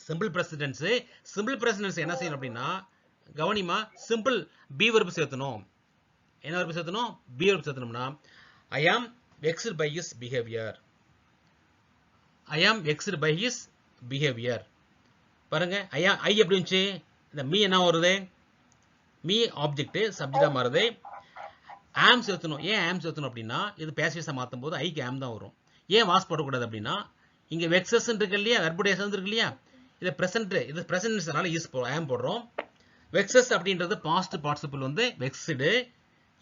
simple present tense. Simple present tense என்ன செய்யணும் அப்படின்னா கவனிமா சிம்பிள் பி வெர்ப் சேர்த்தணும். என்ன வெர்ப் சேர்த்தணும்? பி வெர்ப் சேர்த்தணும்னா I am vexed by his behaviour. I am vexed by his behaviour. பாருங்க ஐ எப்படி இருந்துச்சு? இந்த மீ என்ன வருது? மீ ஆப்ஜெக்ட் சப்ஜெக்டா மாறுது. ஆம் சேர்த்தணும். ஏன் ஆம் சேர்த்தணும் அப்படின்னா இது பேசிவஸா மாத்தும் போது ஐக்கு ஆம் தான் வரும். ஏன் வாஸ் போடக்கூடாது அப்படின்னா இங்க வெக்ஸஸ் இருக்கு இல்லையா? வெர்புடைய சேர்ந்து இருக்கு இல்லையா? இது பிரசன்ட், இது பிரசன்ட்னால இஸ் ஆம் போடுறோம். வெக்ஸஸ் அப்படின்றது பாஸ்ட் பார்ட்டிசிபிள் வந்து வெக்ஸ்டு.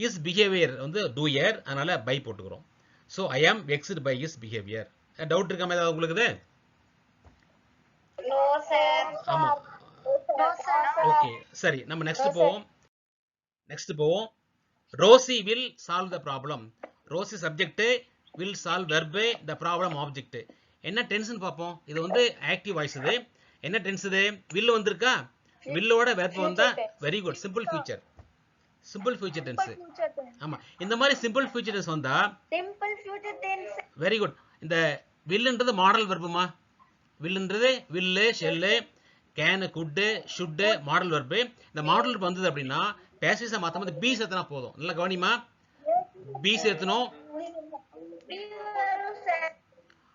இஸ் பிஹேவியர் வந்து டூயர், அதனால பை போட்டுக்கிறோம். ஸோ ஐ ஆம் வெக்ஸ்டு பை இஸ் பிஹேவியர். டவுட் இருக்காம ஏதாவது உங்களுக்கு? No sir. ஆமா. ஓகே, சரி, நம்ம நெக்ஸ்ட் போவோம். Rosie will solve the problem. Rosie subject, will solve verb, the problem object. என்ன டென்ஸ்னு பாப்போம். இது வந்து ஆக்டிவ் வாய்ஸ். இது என்ன டென்ஸ்? இது will வந்திருக்கா? willோட verb வந்தா very good, simple future. Simple future tense. ஆமா, இந்த மாதிரி சிம்பிள் ஃபியூச்சர் டென்ஸ் வந்தா simple future tense. Very good. இந்த willன்றது மாடல் வெர்புமா. willன்றது will, shall, can, could, should modal verb. இந்த மாடல் வெர்ப் வந்தது அப்படின்னா பேசிவஸா மாத்தும்போது பி சேர்த்தனா போதும். நல்லா கவனிமா, பி சேர்த்தணும்.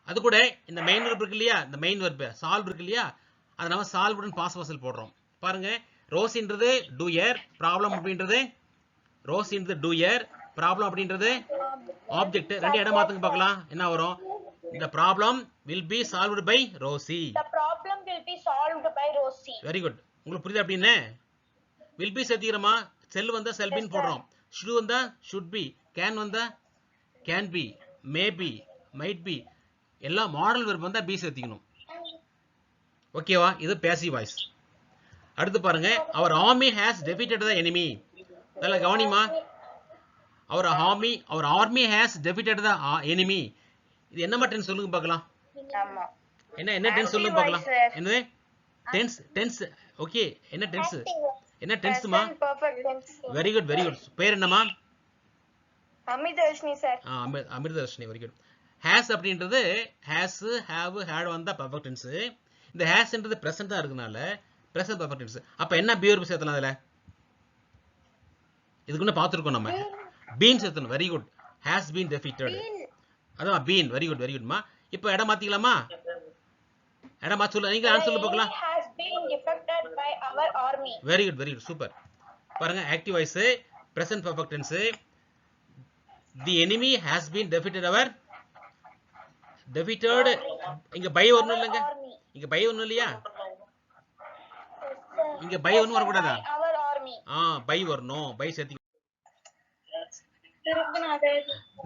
அது கூட இந்த மெயின் வெர்ப் இருக்கு இல்லையா? இந்த மெயின் வெர்ப் சால்வ் இருக்கு இல்லையா? அதை நம்ம சால்வ்டன் பாஸ்ட் வாசல் போடுறோம். பாருங்க, ரோசின்றது டூயர், ப்ராப்ளம் அப்படின்றது ரோசின்றது டூயர், ப்ராப்ளம் அப்படின்றது ஆப்ஜெக்ட். ரெண்டு இடம் மாத்துங்க பார்க்கலாம் என்ன வரும்? The problem will be solved by Rosie. The problem will be solved by Rosie. Very good. உங்களுக்கு புரியுதா? அப்படின்னு will be சேர்த்திக்கிறோமா? செல் வந்தா செல் பின் போடுறோம். should வந்தா should be, can வந்தா can be, may be, might be. எல்லா மாடல் வெர்ப் வந்தா பி சேர்த்திக்கணும். ஓகேவா? இது பேசிவ் வாய்ஸ். அடுத்து பாருங்க our army has defeated the enemy. அதெல்லாம் கவனிமா. our army has defeated the enemy. இது என்ன டென்ஸ் சொல்லுங்க பார்க்கலாம். ஆமா. என்ன டென்ஸ் சொல்லுங்க பார்க்கலாம். என்னது? டென்ஸ். ஓகே. என்ன டென்ஸ்? என்ன டென்ஸ்மா? Perfect tense. Very good very good. பேர் என்னமா? Amritharshini sir. Amritharshini. Very good. has அப்படின்றது has have had வந்தா பெர்ஃபெக்ட் டென்ஸ். இந்த hasன்றது பிரசன்ட்டா இருக்கனால பிரசன்ட் பெர்ஃபெக்ட் டென்ஸ். அப்ப என்ன பியூர் சேர்த்தலாம் அதுல? இதுக்கு முன்ன பாத்துறோம் நம்ம. been சேர்த்தணும். Very good. has been defeated. அதான் been. வெரி குட் வெரி குட்மா. இப்போ இடம் மாத்திக்கலாமா? இடம் மாத்தி சொல்ல நீங்க ஆன்சர் சொல்ல பார்க்கலாம். has been defeated by our army. Very good super. பாருங்க active voice present perfect tense. the enemy has been defeated இங்க பை வரணும் இல்லங்க. இங்க பை வரணும் இல்லையா? இங்க பை ஒன்னு வர கூடாதா? our army. பை வரணும். பை சேர்த்து.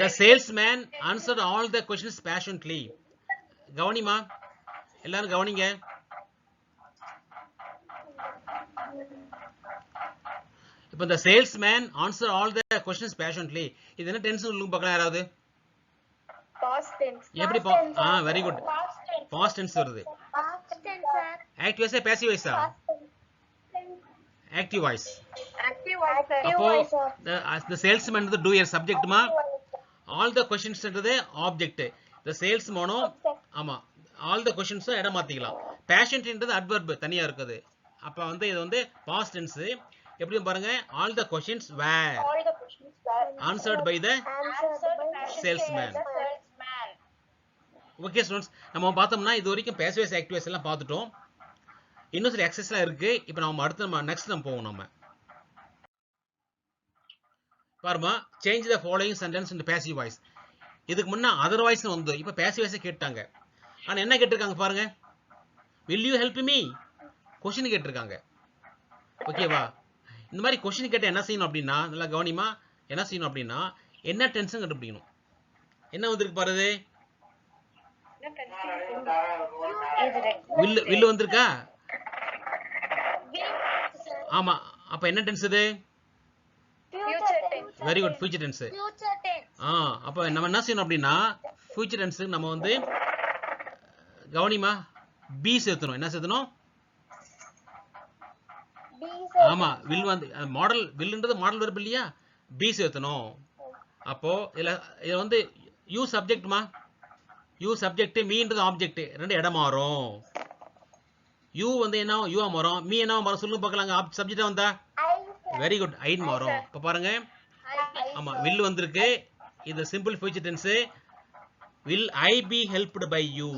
The salesman answered all the questions passionately. கவனிமா. எல்லாரும் கவனிங்க. இப்போ the salesman answered all the questions passionately. இது என்ன டென்ஸ் சொல்லுங்க பார்க்கலாம் யாராவது? Past tense. எப்படி வெரி குட். பாஸ்ட் டென்ஸ் வருது. Past tense sir. ஆக்டிவ் வாய்ஸா பாசிவ் வாய்ஸா? Active voice. Active voice sir. அப்போ the salesman is the doer subject மா. all the questions ன்றது object. the salesman ஆமா all the questions இடம் மாத்திக்கலாம். passionate ன்றது adverb தனியா இருக்குது. அப்ப வந்து இது வந்து past tense. எப்படி பாருங்க all the questions were All the questions were answered by the salesman. Okay students, நம்ம பார்த்தோம்னா இது வரைக்கும் passive voice active voice எல்லாம் பார்த்துட்டோம். இன்னும் சில எக்ஸசைஸ்லாம் இருக்கு. இப்போ நம்ம அடுத்து நெக்ஸ்ட் நம்ம போவோம். நம்ம பாருமா change the following sentence in passive voice. இதுக்கு முன்ன அதர் வாய்ஸ் வந்து இப்போ பாசிவ் வாய்ஸ் கேட்டாங்க. ஆனா என்ன கேட்டிருக்காங்க பாருங்க. will you help me question கேட்டிருக்காங்க. ஓகேவா? இந்த மாதிரி क्वेश्चन கேட்ட என்ன செய்யணும் அப்படின்னா நல்லா கவனிமா. என்ன செய்யணும் அப்படின்னா என்ன டென்ஸ் கண்டுபிடிக்கணும். என்ன வந்திருக்கு பாருது? will வந்திருக்கா? ஆமா. அப்ப என்ன டென்ஸ் இது? future tense. Very good. Future tense. Future tense. அப்ப நம்ம என்ன செய்யணும் அப்படின்னா ஃபியூச்சர் டென்ஸ் நம்ம வந்து கவனிமா பி சேர்த்தணும். என்ன சேர்த்தணும்? ஆமா வில் வந்து மாடல் வில்ன்றது மாடல் வெர்ப் இல்லையா? பி சேர்த்தணும். அப்போ இதுல வந்து யூ சப்ஜெக்ட்மா. யூ சப்ஜெக்ட் மீன்றது ஆப்ஜெக்ட். ரெண்டு இடம் மாறும். யூ வந்து என்ன யூ மாறும். மீ என்ன மாறும் சொல்லுங்க பார்க்கலாம். சப்ஜெக்ட் வந்தா வெரி குட் ஐன் மாறும். இப்ப பாருங்க. ஆமா will வந்திருக்கு. இது simple future tense. will I be helped by you?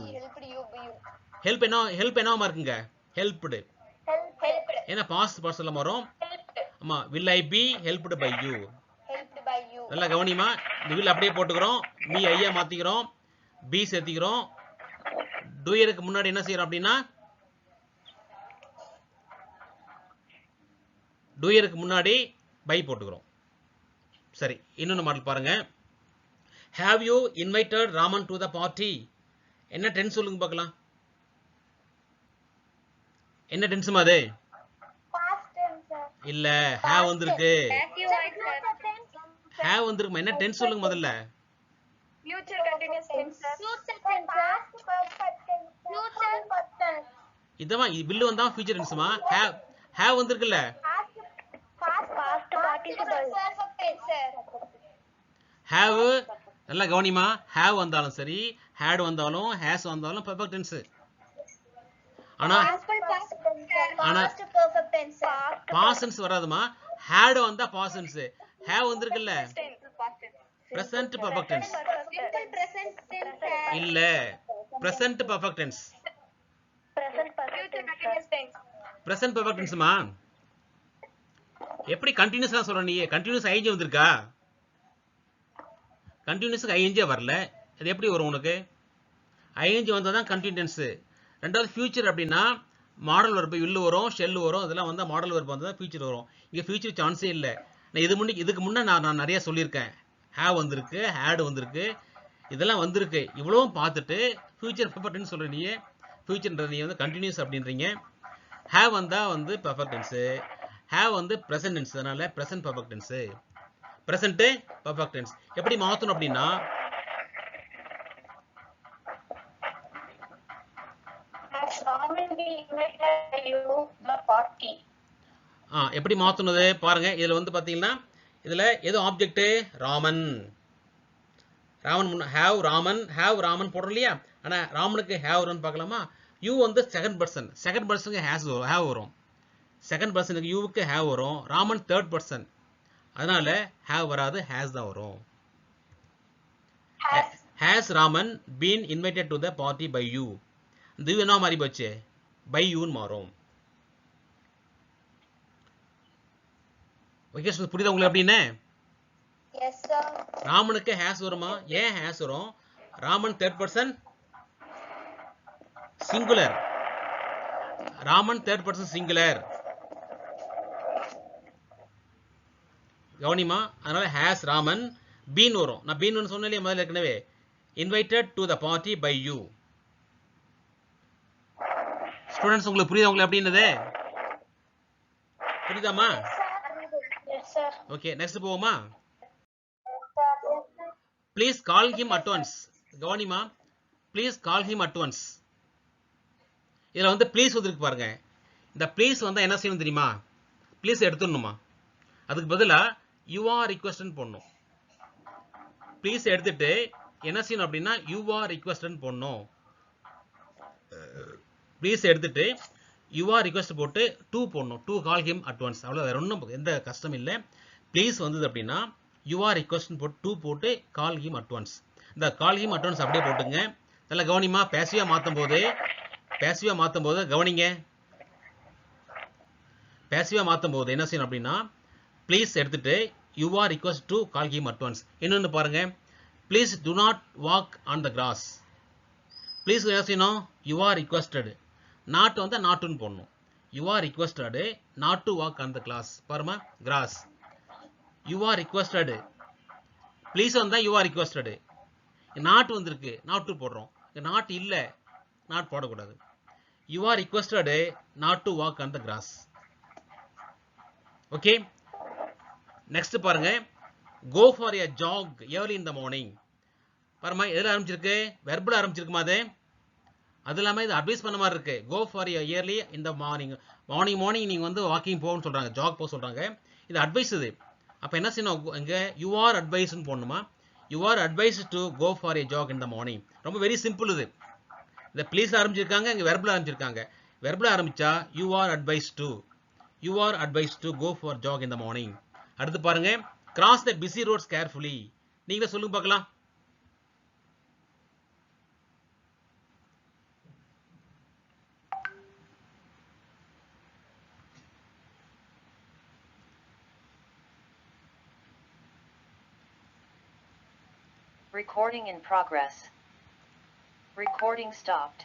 Help என்னவா இருக்குங்க? helped. ஏன்னா பாஸ்ட் பர்சன்ல மாறும். ஆமா will I be helped by you? நல்லா கவனிமா. இந்த will அப்படியே போட்டுக்கிறோம். me ஐயா மாத்திக்கிறோம். be சேர்த்திக்கிறோம். டூயருக்கு முன்னாடி என்ன செய்யறோம் அப்படின்னா டூயருக்கு முன்னாடி பை போட்டுக்கிறோம். சரி இன்னொன்று மாடல் பாருங்க. have you invited Raman to the party? என்ன டென்ஸ் சொல்லுங்க பார்க்கலாம். என்ன டென்ஸ்மா அது? இல்ல have வந்திருக்கு. have வந்திருக்குமா? என்ன டென்ஸ் சொல்லுங்க முதல்ல. Future continuous tense. Future tense. Past perfect tense. Future perfect tense. இதமா will வந்தா ஃபியூச்சர் டென்ஸ்மா. have வந்திருக்குல்ல. Past participle. Perfect tense. have நல்லா கவனிமா. have வந்தாலும் சரி had வந்தாலும் has வந்தாலும் பெர்ஃபெக்ட் டென்ஸ். ஆனா perfect tense. பாஸ்ட் டென்ஸ் வராதுமா. had வந்தா பாஸ்ட் டென்ஸ். have வந்திருக்குல்ல present perfect tense. Present tense. இல்ல present perfect tense. Present perfect tense. present perfect tense மா. எப்படி கண்டினியூஸா சொல்ற நீ? கண்டினியூஸ் ஐஎன்ஜி வந்திருக்கா? கண்டினியூஸ்க்கு ஐஎன்ஜி வரல. இது எப்படி வரும் உனக்கு? ஐஎன்ஜி வந்தா தான் கண்டினியூஸ். ரெண்டாவது ஃபியூச்சர் அப்படின்னா மாடல் வெர்ப் will வரும், ஷெல் வரும். இதெல்லாம் வந்தா மாடல் வெர்ப் வந்தா ஃபியூச்சர் வரும். இங்க ஃபியூச்சர் சான்ஸே இல்ல. நான் இதுக்கு முன்ன நான் நிறைய சொல்லியிருக்கேன். have வந்திருக்கு, had வந்திருக்கு, இதெல்லாம் வந்திருக்கு. இவ்வளவும் பார்த்துட்டு ஃபியூச்சர் பெர்ஃபெக்ட்னு சொல்ற நீ ஃபியூச்சர்ன்ற நீ வந்து கண்டினியூஸ் அப்படின்றீங்க. have வந்தா வந்து perfect tense, have வந்து present tense, அதனால present perfect tense, present perfect tense. எப்படி மாத்தணும் அப்படின்னா Has Raman been invited you the party? எப்படி மாத்துனது பாருங்க. இதுல வந்து பாத்தீங்கன்னா இதுல எது ஆப்ஜெக்ட்? ராமன். ராமன் முன்ன have ராமன் போடுறோம் இல்லையா? ஆனா ராமனுக்கு have வரும்னு பார்க்கலாமா? யூ வந்து செகண்ட் பர்சனுக்கு have வரும். செகண்ட் பர்சனுக்கு யூவுக்கு have வரும். ராமன் தேர்ட் பர்சன், அதனால have வராது, has தான் வரும். Has Raman been invited to the party by you? இந்த யூ என்ன மாறி போச்சு? by youன்னு மாறும். ஓகே, புரியுதா உங்களுக்கு அப்படின்னு? Yes sir. ராமனுக்கு has வருமா? ஏன் has வரும்? Raman third person singular. Raman third person singular, கவனிமா. அதனால has ராமன் been வரும். நான் been சொன்னேன் இல்லையா முதல்ல ஏற்கனவே, invited to the party by you. Students உங்களுக்கு புரியுதா உங்களுக்கு அப்படின்னது? புரியுதாமா? Yes sir. ஓகே, நெக்ஸ்ட் போவோமா? Please call him at once. கவனிமா, please call him at once. இதில் வந்து ப்ளீஸ் வந்துருக்கு பாருங்க. இந்த ப்ளீஸ் வந்தால் என்ன செய்யணும் தெரியுமா? ப்ளீஸ் எடுத்துடணுமா? அதுக்கு பதிலாக யூ ஆர் ரிக்வெஸ்ட்னு போடணும். ப்ளீஸ் எடுத்துட்டு என்ன செய்யணும் அப்படின்னா யூ ஆர் ரிக்வெஸ்ட்னு போடணும். ப்ளீஸ் எடுத்துட்டு யூ ஆர் ரிக்வெஸ்ட் போட்டு டூ போடணும். To call him at once. அவ்வளோ, வேற ஒன்றும் எந்த கஷ்டம் இல்லை. ப்ளீஸ் வந்தது அப்படின்னா யூ ஆர் ரிக்வெஸ்ட் போட்டு டூ போட்டு கால் ஹிம் அட் ஒன்ஸ். இந்த கால் ஹிம் அட் ஒன்ஸ் அப்படியே போட்டுங்க. நல்லா கவனிமா. பேசிவா மாற்றும் போது கவனிங்க. பேசிவா மாற்றும் போது என்ன செய்யணும் அப்படின்னா ப்ளீஸ் எடுத்துட்டு you are request to call him at once. இன்னொன்று பாருங்க, please do not walk on the grass. Please என்ன செய்யணும்? You are requested. நாட் வந்து நாட்டுன்னு போடணும். You are requested not to walk on the glass. பாருமா, grass. You are requested. Please வந்தா யூ ஆர் ரிக்வெஸ்டட். நாட் வந்திருக்கு, நாட் டு போடுறோம். நாட் இல்லை, நாட் போடக்கூடாது. You are requested not to walk on the grass. Okay, next பாருங்க, go for a jog early in the morning. பாருமா, எதில் ஆரம்பிச்சிருக்கு? வெர்பில் ஆரம்பிச்சிருக்குமா? அது இல்லாமல் இது அட்வைஸ் பண்ண மாதிரி இருக்கு. கோ ஃபார் எ இயர்லி இந்த மார்னிங். மார்னிங் நீங்கள் வந்து வாக்கிங் போகணும்னு சொல்கிறாங்க, ஜாக் போக சொல்கிறாங்க. இது அட்வைஸ். இது அப்போ என்ன செய்யணும்? இங்கே யூ ஆர் அட்வைஸ்ன்னு போடணுமா? You are advise to go for a jog in the morning. ரொம்ப வெரி சிம்பிள். இது இந்த ப்ளீஸ் ஆரம்பிச்சிருக்காங்க, இங்கே வெர்பில் ஆரம்பிச்சிருக்காங்க. வெர்பில் ஆரம்பிச்சா you are advise to go for jog in the morning. அடுத்து பாருங்க, cross the busy roads carefully. நீங்களே சொல்லுங்க பார்க்கலாம். Recording in progress. Recording stopped.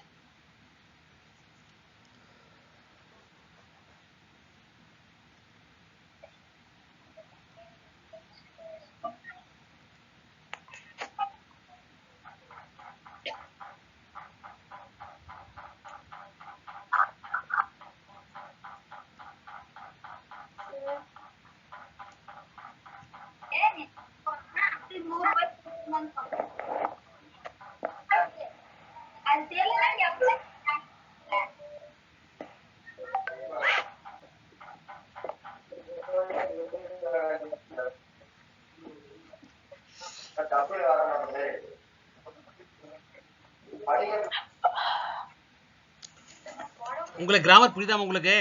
உங்களுக்கு கிராமர் புரியுதாமா? உங்களுக்கு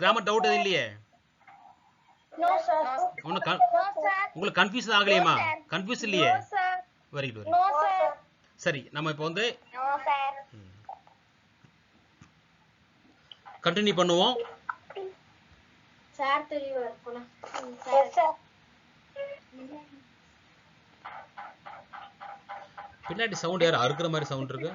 கிராமர் டவுட் எதுவும் இல்லையே? No sir. உங்களுக்கு கன்ஃபியூஷன் ஆகலையேமா? கன்ஃபியூஸ் இல்லையே? No sir. Very good. No sir. சரி, நம்ம இப்போ வந்து No sir. கண்டினியூ பண்ணுவோம். Sir தெளிவா இருக்கணும். Yes sir. பின்னாடி சவுண்ட் யார் அறுக்கிற மாதிரி சவுண்ட் இருக்கு?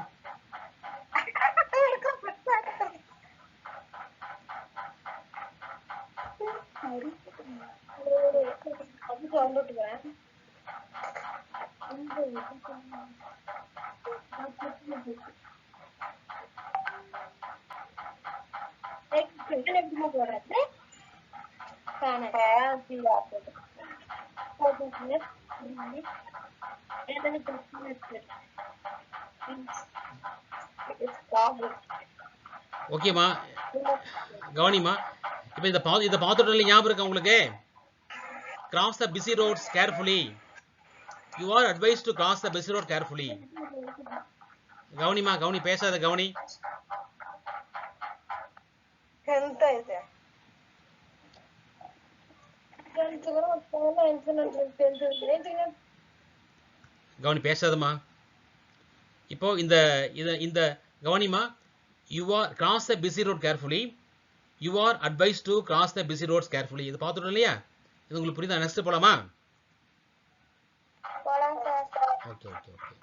எப்படிமா போடுறது ஓகேமா, கவனிமா. இப்போ இதை பார்த்துட்டு ஞாபகம் இருக்கா உங்களுக்கு? Cross the busy roads carefully. You are advised to cross the busy road carefully. கவனிமா, கவனி, பேசாத கவனி. கவனி, பேசாதமா. இப்போ இந்த கவனிமா. You are cross the busy road carefully. You are advised to cross the busy roads carefully. இது பார்த்துட்டோம் இல்லையா? இது உங்களுக்கு புரியுதா? நெக்ஸ்ட் போலாமா? போலாம் சார். Okay okay okay.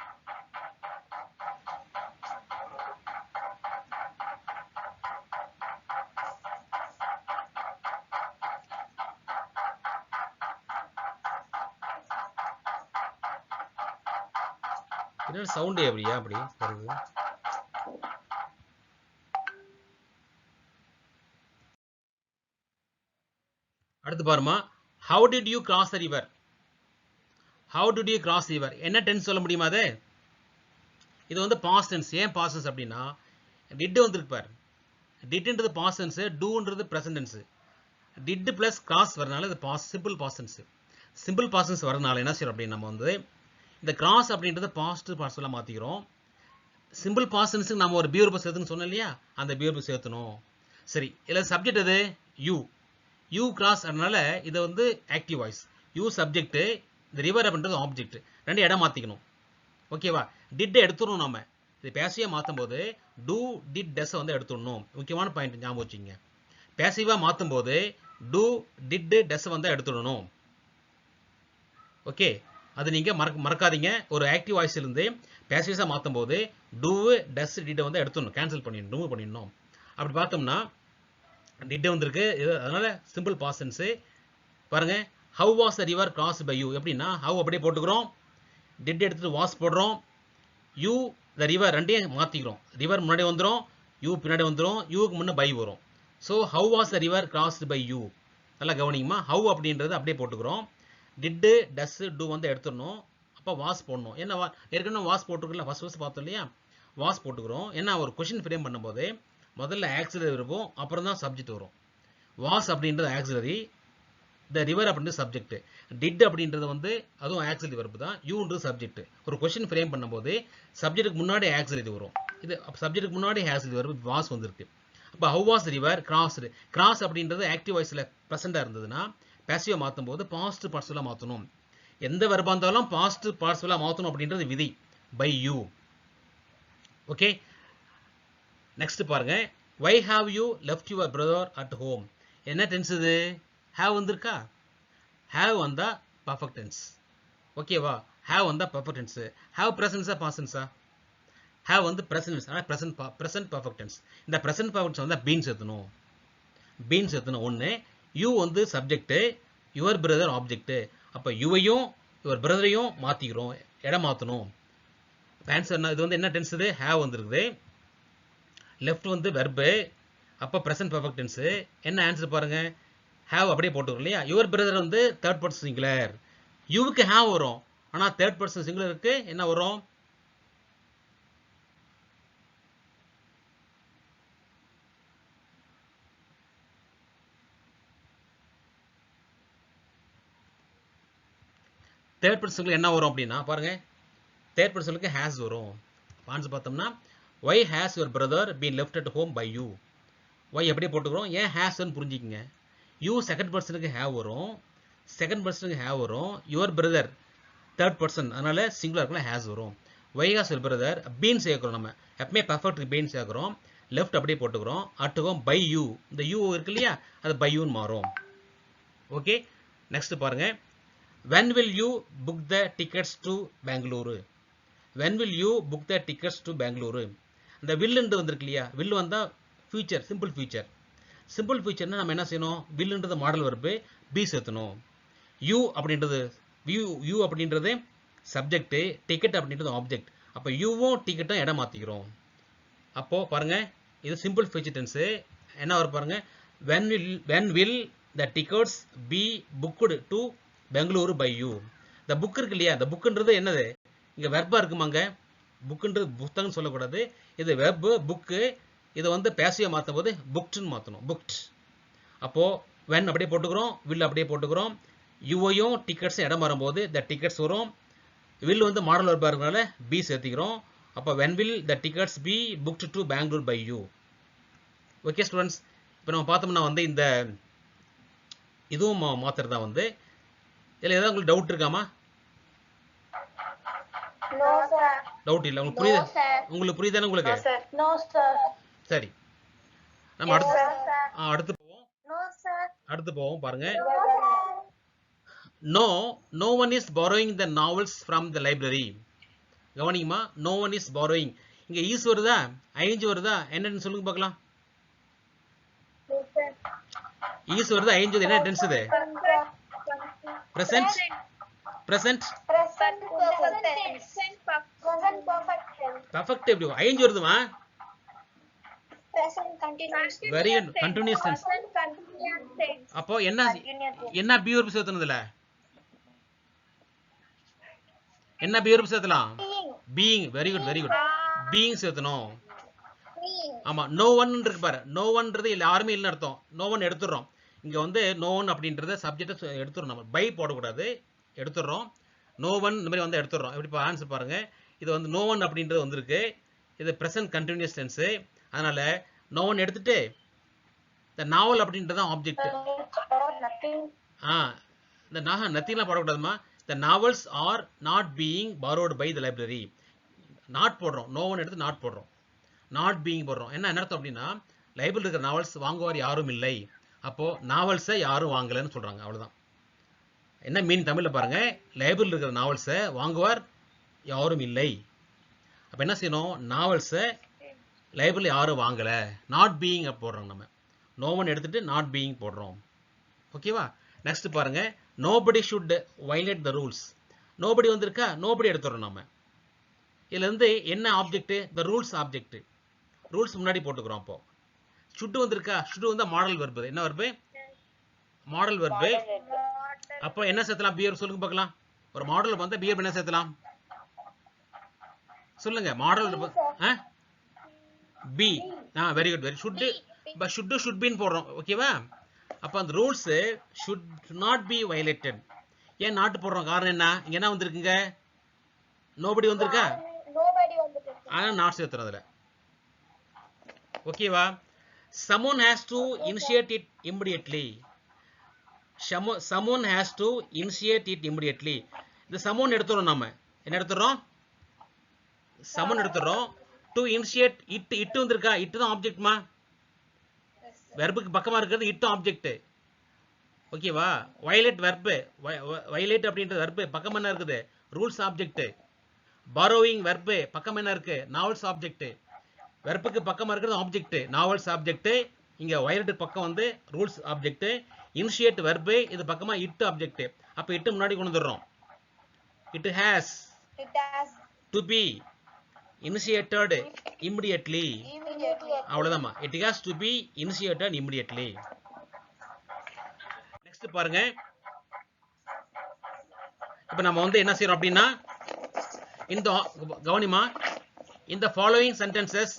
என்ன சவுண்ட் எப்படியா அப்படி வருது? அடுத்து பாருமா. How did you cross the river? How did you cross the river? என்ன டென்ஸ் சொல்ல முடியுமா அது? இது வந்து past tense. ஏன் past tense அப்படின்னா did வந்திருக்கு பாரு. didன்றது past tense, doன்றது present tense. did plus cross வரனால இது simple past tense. simple past tense வரனால என்ன செய்யறோம் அப்படின்னா நம்ம வந்து இந்த cross அப்படின்றது past பார்ட்ஸ்ல மாத்திக்கிறோம். சிம்பிள் past tense நம்ம ஒரு பியூர்ப சேர்த்துன்னு சொன்னோம் இல்லையா? அந்த பியூர்ப சேர்த்தணும். சரி, இதுல சப்ஜெக்ட் எது? you. you cross அதனால இது வந்து ஆக்டிவ் வாய்ஸ். you சப்ஜெக்ட், இந்த ரிவர் அப்படின்றது ஆப்ஜெக்ட். ரெண்டு இடம் மாத்திக்கணும். ஓகேவா? டிட் எடுத்துடணும். நம்ம இது பேசிவா மாற்றும் போது டூ டிட் டஸ் வந்து எடுத்துடணும். முக்கியமான பாயிண்ட் ஞாபகம் வச்சுங்க. பேசிவா மாற்றும் போது டூ டிட் டஸ் வந்து எடுத்துடணும். ஓகே, அது நீங்க மறக்காதீங்க. ஒரு ஆக்டிவ் வாய்ஸ் இருந்து பேசிவா மாற்றும் போது டூ டஸ் டிட் வந்து எடுத்துடணும். கேன்சல் பண்ணிடணும், ரிமூவ் பண்ணிடணும். அப்படி பார்த்தோம்னா டிட் வந்திருக்கு. அதனால சிம்பிள் பாஸ்ட் டென்ஸ். பாருங்க, how was the river crossed by you? எப்படின்னா how அப்படியே போட்டுக்கிறோம். டிட் எடுத்துட்டு was போடுறோம். you the river ரெண்டையும் மாத்திக்கிறோம். river முன்னாடி வந்துரும், you பின்னாடி வந்துரும், youக்கு முன்ன by வரும். so how was the river crossed by you? நல்லா கவனிங்கம்மா. how அப்படின்றது அப்படியே போட்டுக்கிறோம். did does do வந்து எடுத்துடணும். அப்ப was போடணும். என்ன ஏற்கனவே was போட்டுக்கல, ஃபர்ஸ்ட் பார்த்தோம் இல்லையா? was போட்டுக்கிறோம். என்ன ஒரு கொஸ்டின் ஃப்ரேம் பண்ணும்போது முதல்ல ஆக்சிலரி இருக்கும், அப்புறம் தான் சப்ஜெக்ட் வரும். வாஸ் அப்படின்றது ஆக்சிலரி, த ரிவர் அப்படின்றது சப்ஜெக்ட். டிட் அப்படின்றது வந்து அதுவும் ஆக்சிலரி வெர்ப் தான். யூன்றது சப்ஜெக்ட். ஒரு கொஸ்டின் ஃப்ரேம் பண்ணும்போது சப்ஜெக்ட்டுக்கு முன்னாடி ஆக்சிலரி வரும். இது சப்ஜெக்ட்டுக்கு முன்னாடி ஆக்சிலரி வெர்ப் வாஸ் வந்திருக்கு. அப்போ how was river crossed. Cross அப்படின்றது ஆக்டிவ் வாய்ஸ்ல ப்ரெசென்டா இருந்ததுன்னா பேசிவா மாற்றும் போது பாஸ்ட் பார்ட்ஸ்ல மாற்றணும். எந்த வெர்பா இருந்தாலும் பாஸ்ட் பார்ட்ஸ்ல மாற்றணும் அப்படின்றது விதி. By you. ஓகே, நெக்ஸ்ட் பாருங்க. why have you left your brother at home? என்ன டென்ஸ் இது? have வந்திருக்கா? have வந்தா perfect tense. ஓகேவா? have வந்தா perfect tense. have present ஆ past tense ஆ? have வந்து present tense. ஆனா present perfect tense. இந்த present perfect tense வந்தா been சேர்த்தணும். been சேர்த்தணும் ஒண்ணு. you வந்து subject, your brother object. அப்ப youவையும் your brotherையும் மாத்திக்கிறோம், இடம் மாத்தணும். ஆன்சர் என்ன? இது வந்து என்ன டென்ஸ் இது? have வந்திருக்குது. லெஃப்ட் வந்து வெர்பு, அப்போ ப்ரெசன்ட் பெர்ஃபெக்ட் டென்ஸ். என்ன ஆன்சர் பாருங்க, ஹேவ் அப்படியே போட்டுக்கிறோம் இல்லையா? யுவர் பிரதர் வந்து தேர்ட் பர்சன் சிங்குலர். யூவுக்கு ஹேவ் வரும், ஆனால் தேர்ட் பர்சன் சிங்குலருக்கு என்ன வரும்? தேர்ட் பர்சனுக்கு என்ன வரும் அப்படின்னா பாருங்க, தேர்ட் பர்சனுக்கு ஹேஸ் வரும். ஆன்சர் பார்த்தோம்னா why has your brother been left at home by you? why எப்படி போட்டுக்கிறோம்? ஏன் ஹேஸ்ன்னு புரிஞ்சுக்கிங்க. யூ செகண்ட் பர்சனுக்கு ஹேவ் வரும், செகண்ட் பர்சனுக்கு ஹேவ் வரும். யுவர் பிரதர் தேர்ட் பர்சன், அதனால சிங்குலர் இருக்கலாம் ஹேஸ் வரும். why has your brother been சேர்க்கிறோம். நம்ம எப்பவுமே பர்ஃபெக்ட்டுக்கு பீன் சேர்க்கிறோம். லெஃப்ட் அப்படியே போட்டுக்கிறோம். at home by you, இந்த யூ இருக்கு இல்லையா, அது by யூன்னு மாறும். ஓகே, நெக்ஸ்ட் பாருங்க. when will you book the tickets to Bangalore? when will you book the tickets to Bangalore? இந்த வில்லுன்றது வந்திருக்கு இல்லையா? வில் வந்தா ஃபியூச்சர், சிம்பிள் ஃபியூச்சர். சிம்பிள் ஃபியூச்சர்னா நம்ம என்ன செய்யணும்? வில்லுன்றது மாடல் வெர்பு, பி சேர்த்தணும். யூ அப்படின்றது யூ அப்படின்றது சப்ஜெக்ட், டிக்கெட் அப்படின்றது ஆப்ஜெக்ட். அப்போ யூவும் டிக்கெட்டும் இடம் மாத்திக்கிறோம். அப்போ பாருங்க, இது சிம்பிள் ஃபியூச்சர் டென்ஸ். என்ன வரும் பாருங்க, when will the tickets be booked to Bengaluru by you? இந்த புக் இருக்கு இல்லையா, இந்த புக்குன்றது என்னது, இங்க வெர்பா இருக்குமாங்க. புக்குன்றது புத்தகம் சொல்லக்கூடாது, இது வெர்பு புக்கு. இதை வந்து பேசிவா மாற்றும் போது புக்ட்னு மாற்றணும், புக்ட். அப்போ when அப்படியே போட்டுக்கிறோம், will அப்படியே போட்டுக்கிறோம். யூவையும் டிக்கெட்ஸும் இடம் வரும்போது the tickets வரும். will வந்து மாடல் வெர்பா இருக்கனால பி சேர்த்திக்கிறோம். அப்போ when will the tickets be booked to Bangalore by you? Okay students, இப்போ நம்ம பார்த்தோம்னா வந்து இந்த இதுவும் மாத்திரதான் வந்து. இதில் ஏதாவது உங்களுக்கு டவுட் இருக்காமா? No sir. டவுட் இல்லை, உங்களுக்கு No புரியுது? sir. உங்களுக்கு புரியுதானே உங்களுக்கு? No sir. No sir. சரி, நம்ம Yes, அடுத்து sir. அடுத்து போவோம். No sir. அடுத்து போவோம் பாருங்க. No sir. No one is borrowing the novels from the library. கவனிங்கம்மா, no one is borrowing. இங்க is வருதா, ஐஞ்சு வருதா, என்னன்னு சொல்லுங்க பார்க்கலாம். No sir. is வருதா, ஐஞ்சு என்ன டென்ஸ் இது? Present. Present. Present perfect tense. Present perfect tense. Perfect எப்படி ஐஞ்சு வருதுமா? Present continuous. Very good. Continuous tense. Present continuous tense. அப்போ என்ன பி verb சேர்த்தனதுல? என்ன பி verb சேர்த்தலாம்? being. Very good, very good. being சேர்த்தணும். Being. ஆமா, no one இருக்கு பாரு, no oneன்றது யாருமே இல்லைன்னு அர்த்தம். no one எடுத்துறோம். இங்க வந்து no one அப்படின்றத சப்ஜெக்ட் எடுத்துறோம், நம்ம பை போடக்கூடாது, எடுத்துறோம். no one இந்த மாதிரி வந்து எடுத்துறோம். எப்படி ஆன்சர் பாருங்க, இது வந்து no one அப்படின்றது வந்திருக்கு, இது present continuous tense. அதனால no one எடுத்துட்டு the novel அப்படின்றது ஆப்ஜெக்ட். Or nothing. இந்த நத்திங்லாம் போடக்கூடாதுமா. the novels are not being borrowed by the library. Not போடுறோம், no one எடுத்து நாட் போடுறோம், நாட் பீயிங் போடுறோம். என்ன அர்த்தம் அப்படின்னா, லைப்ரரி இருக்கிற நாவல்ஸ் வாங்குவார் யாரும் இல்லை, அப்போ நாவல்ஸை யாரும் வாங்கலைன்னு சொல்றாங்க, அவ்வளவுதான். என்ன மீன் தமிழ்ல பாருங்க, லைப்ரரியில் இருக்கிற நாவல்ஸை வாங்குவார் யாரும் இல்லை. அப்ப என்ன செய்யணும், நாவல்ஸை லைப்ரரியில் யாரும் வாங்கல, நாட் பீயிங் போடுறோம் நம்ம. நோ ஒன் எடுத்துட்டு நாட் பீயிங் போடுறோம். ஓகேவா? நெக்ஸ்ட் பாருங்க, nobody should violate the rules. Nobody வந்திருக்கா, நோபடி எடுத்துறோம் நம்ம. இதுல இருந்து என்ன object, the rules object. Rules முன்னாடி போட்டுக்கிறோம். அப்போ ஷுட் வந்திருக்கா, ஷுட் வந்து மாடல் வெர்பு. என்ன வெர்பு? Model verb. அப்போ என்ன சேர்த்தலாம், பியர் சொல்லுங்க பார்க்கலாம். ஒரு மாடல் வந்து பியர் என்ன சேர்த்தலாம் சொல்லுங்க. Modal be. Very good, very should. But should been போடுறோம். ஓகேவா? அப்ப அந்த rules should not be violated. ஏன் நாட்டு போடுறோம், காரணம் என்ன, இங்க என்ன வந்திருக்குங்க, நோபடி வந்திருக்கா, Nobody வந்துட்டு. ஆனா நாட் சேர்த்துறோம் அதுல. ஓகேவா? someone has to initiate it immediately. someone has to initiate it immediately. இந்த someone எடுத்துறோம், நாம என்ன எடுத்துறோம், someone எடுத்துறோம். to initiate it, it வந்திருக்கா, it தான் ஆப்ஜெக்ட்மா. வெர்புக்கு பக்கமா இருக்கிறது இட் ஆப்ஜெக்ட். ஓகேவா? வயலேட் வெர்பு, வயலேட் அப்படின்றது வெர்பு, பக்கம் என்ன இருக்குது, ரூல்ஸ் ஆப்ஜெக்ட். borrowing வெர்பு, பக்கம் என்ன இருக்கு, நாவல்ஸ் ஆப்ஜெக்ட். வெர்புக்கு பக்கமா இருக்கிறது ஆப்ஜெக்ட், நாவல்ஸ் ஆப்ஜெக்ட். இங்க வயலேட் பக்கம் வந்து ரூல்ஸ் ஆப்ஜெக்ட். இனிஷியேட் வெர்பு, இது பக்கமா இட் ஆப்ஜெக்ட். அப்ப இட் முன்னாடி கொண்டு வந்துடுறோம். it has It has to be initiated immediately. immediately. அவ்வளவுதான்மா, it has to be initiated immediately. Next பாருங்க, இப்ப நம்ம வந்து என்ன செய்யறோம் அப்படின்னா, இந்த கவனிமா, in the following sentences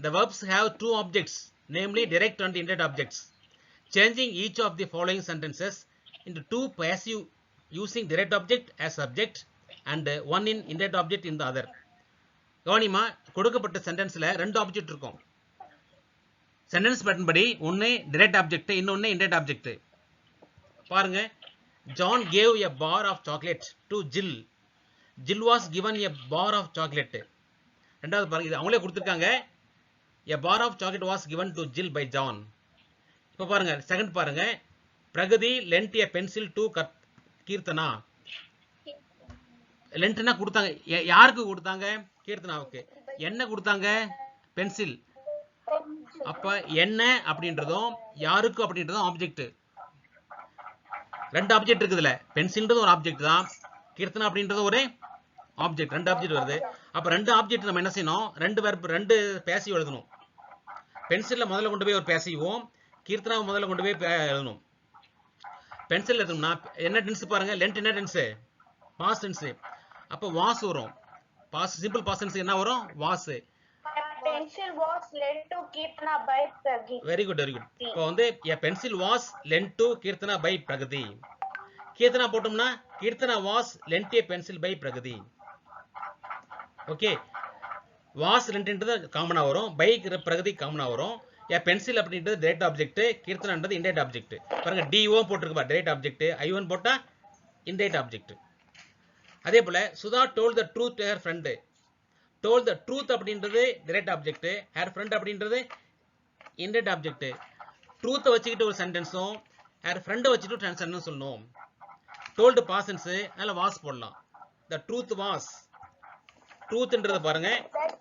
the verbs have two objects, namely direct and indirect objects. Changing each of the following sentences into two passive using direct object as subject and one in indirect object in the other. கவனிமா, கொடுக்கப்பட்ட சென்டென்ஸ்ல ரெண்டு ஆப்ஜெக்ட் இருக்கும். சென்டென்ஸ் பேட்டர்ன் படி ஒன்னு டைரக்ட் ஆப்ஜெக்ட், இன்னொன்னு இன்டைரக்ட் ஆப்ஜெக்ட். பாருங்க, John gave a bar of chocolate to Jill. Jill was given a bar of chocolate. ரெண்டாவது பாருங்க, இது அவங்களே கொடுத்திருக்காங்க. A bar of chocolate was given to Jill by John. இப்போ பாருங்க, செகண்ட் பாருங்க, Pragati lent a pencil to Keerthana. லென்ட்னா கொடுத்தாங்க, யாருக்கு கொடுத்தாங்க, கீர்த்தனாவுக்கு. என்ன கொடுத்தாங்க, பென்சில். அப்ப என்ன அப்படின்றதும் யாருக்கு அப்படின்றதும் ஆப்ஜெக்ட். ரெண்டு ஆப்ஜெக்ட் இருக்குதுல, பென்சில்ன்றது ஒரு ஆப்ஜெக்ட் தான், கீர்த்தனா அப்படின்றது ஒரு ஆப்ஜெக்ட். ரெண்டு ஆப்ஜெக்ட் வருது. அப்ப ரெண்டு ஆப்ஜெக்ட் நம்ம என்ன செய்யணும், ரெண்டு பேசிவ் எழுதணும். பென்சில்ல முதல்ல கொண்டு போய் ஒரு பேசிவும், கீர்த்தனா முதல்ல கொண்டு போய் எழுதணும். பென்சில் எழுதணும்னா என்ன டென்ஸ் பாருங்க, லென்ட் என்ன டென்ஸ், பாஸ்ட் டென்ஸ். அப்போ வாஸ் வரும். பாஸ்ட் சிம்பிள் பாஸ்ட் டென்ஸ் என்ன வரும், was. Pencil was lent to Kirtana by Pragati. Very good very good. இப்போ வந்து a pencil was lent to Keerthana by Pragathi. Keerthana போட்டோம்னா Keerthana was lent a pencil by Pragathi. Okay, was லென்ட்ன்றது காமனா வரும், பை பிரகதி காமனா வரும். a pencil அப்படின்றது direct object, கீர்த்தனான்றது indirect object. பாருங்க do போட்டுருக்கு பாரு, direct object, I1 போட்டா indirect object. அதே போல Sudha told the truth to her friend. told the truth அப்படின்றது direct object, her friend அப்படின்றது indirect object. truth வச்சுக்கிட்டு ஒரு சென்டென்ஸும் her friend வச்சுட்டு ஒரு சென்டென்ஸ் சொல்லணும். told past tense, அதனால was போடலாம். the truth was, truthன்றது பாருங்க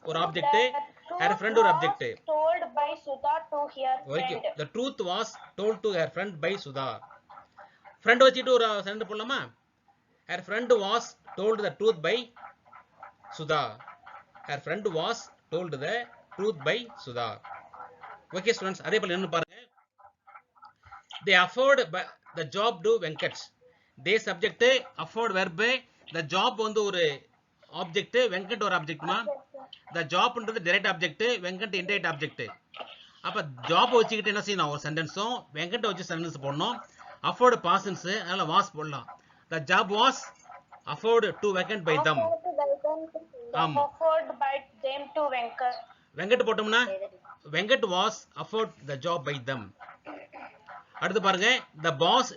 ஒரு ஆப்ஜெக்ட், her friend ஒரு object. Told by Sudha to her okay, friend. the truth was told to her friend by Sudha. friend வச்சுட்டு ஒரு சென்டென்ஸ் போடலாமா, her friend was told the truth by Sudha. her friend was told the truth by Sudha. Okay students, அதே போல என்ன பாருங்க, they offered the job to Venkat. they subject, afford verb, the job வந்து ஒரு ஆப்ஜெக்ட், வெங்கட் ஒரு ஆப்ஜெக்ட்மா. the jobன்றது direct object, Venkat indirect object. அப்ப ஜாப் வச்சுக்கிட்டு என்ன செய்யணும், ஒரு சென்டென்ஸும் வெங்கட் வச்சு சென்டென்ஸ் போடணும். afford past tense, அதனால was போடலாம். the job was afford to Venkat by them. ஆமா, Offered by them to Venkat. Venkat போட்டோம்னா Venkat was afford the job by them. அடுத்து பாருங்க, the boss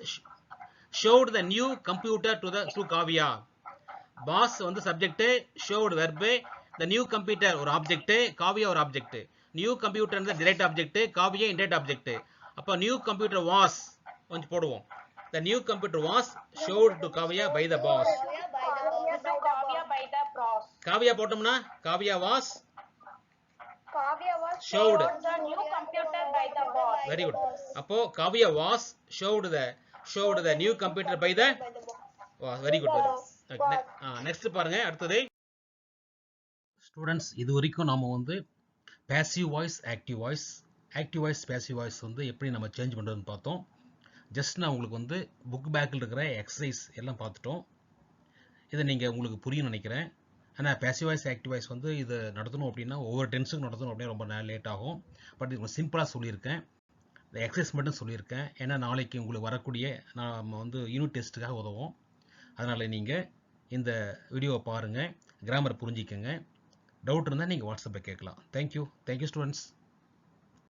showed the new computer to Kavya. boss வந்து subject, showed verb, the new computer ஒரு ஆப்ஜெக்ட், காவியா ஒரு ஆப்ஜெக்ட். new computer வந்து direct object, Kavya indirect object. அப்ப new computer was கொஞ்சம் போடுவோம். the new computer was showed to Kavya by the boss. Kavya by the boss. Kavya போட்டோம்னா Kavya was Kavya was showed. the new computer by the boss. Very good. அப்போ Kavya was showed the new computer by the was. Very good. Next பாருங்க, அடுத்தது ஸ்டூடெண்ட்ஸ், இது வரைக்கும் நாம வந்து passive voice, active voice, active voice, passive voice வந்து எப்படி நம்ம சேஞ்ச் பண்றதுன்னு பார்த்தோம். ஜஸ்ட் நான் உங்களுக்கு வந்து புக் பேக்கில் இருக்கிற எக்ஸசைஸ் எல்லாம் பார்த்துட்டோம். இதை நீங்கள் உங்களுக்கு புரியும் நினைக்கிறேன். ஆனால் passive voice, active voice வந்து இதை நடத்தணும் அப்படின்னா ஒவ்வொரு டென்ஸுக்கும் நடத்தணும் அப்படின்னா ரொம்ப லேட் ஆகும். பட் இது சிம்பிளாக சொல்லியிருக்கேன், இந்த எக்ஸசைஸ் மட்டும் சொல்லியிருக்கேன். ஏன்னா நாளைக்கு உங்களுக்கு வரக்கூடிய நம்ம வந்து யூனிட் டெஸ்ட்டுக்காக உதவும். அதனால் நீங்கள் இந்த வீடியோவை பாருங்கள், கிராமரை புரிஞ்சிக்கங்க. டவுட் இருந்தால் நீங்கள் வாட்ஸ்அப்பில் கேட்கலாம். Thank you students.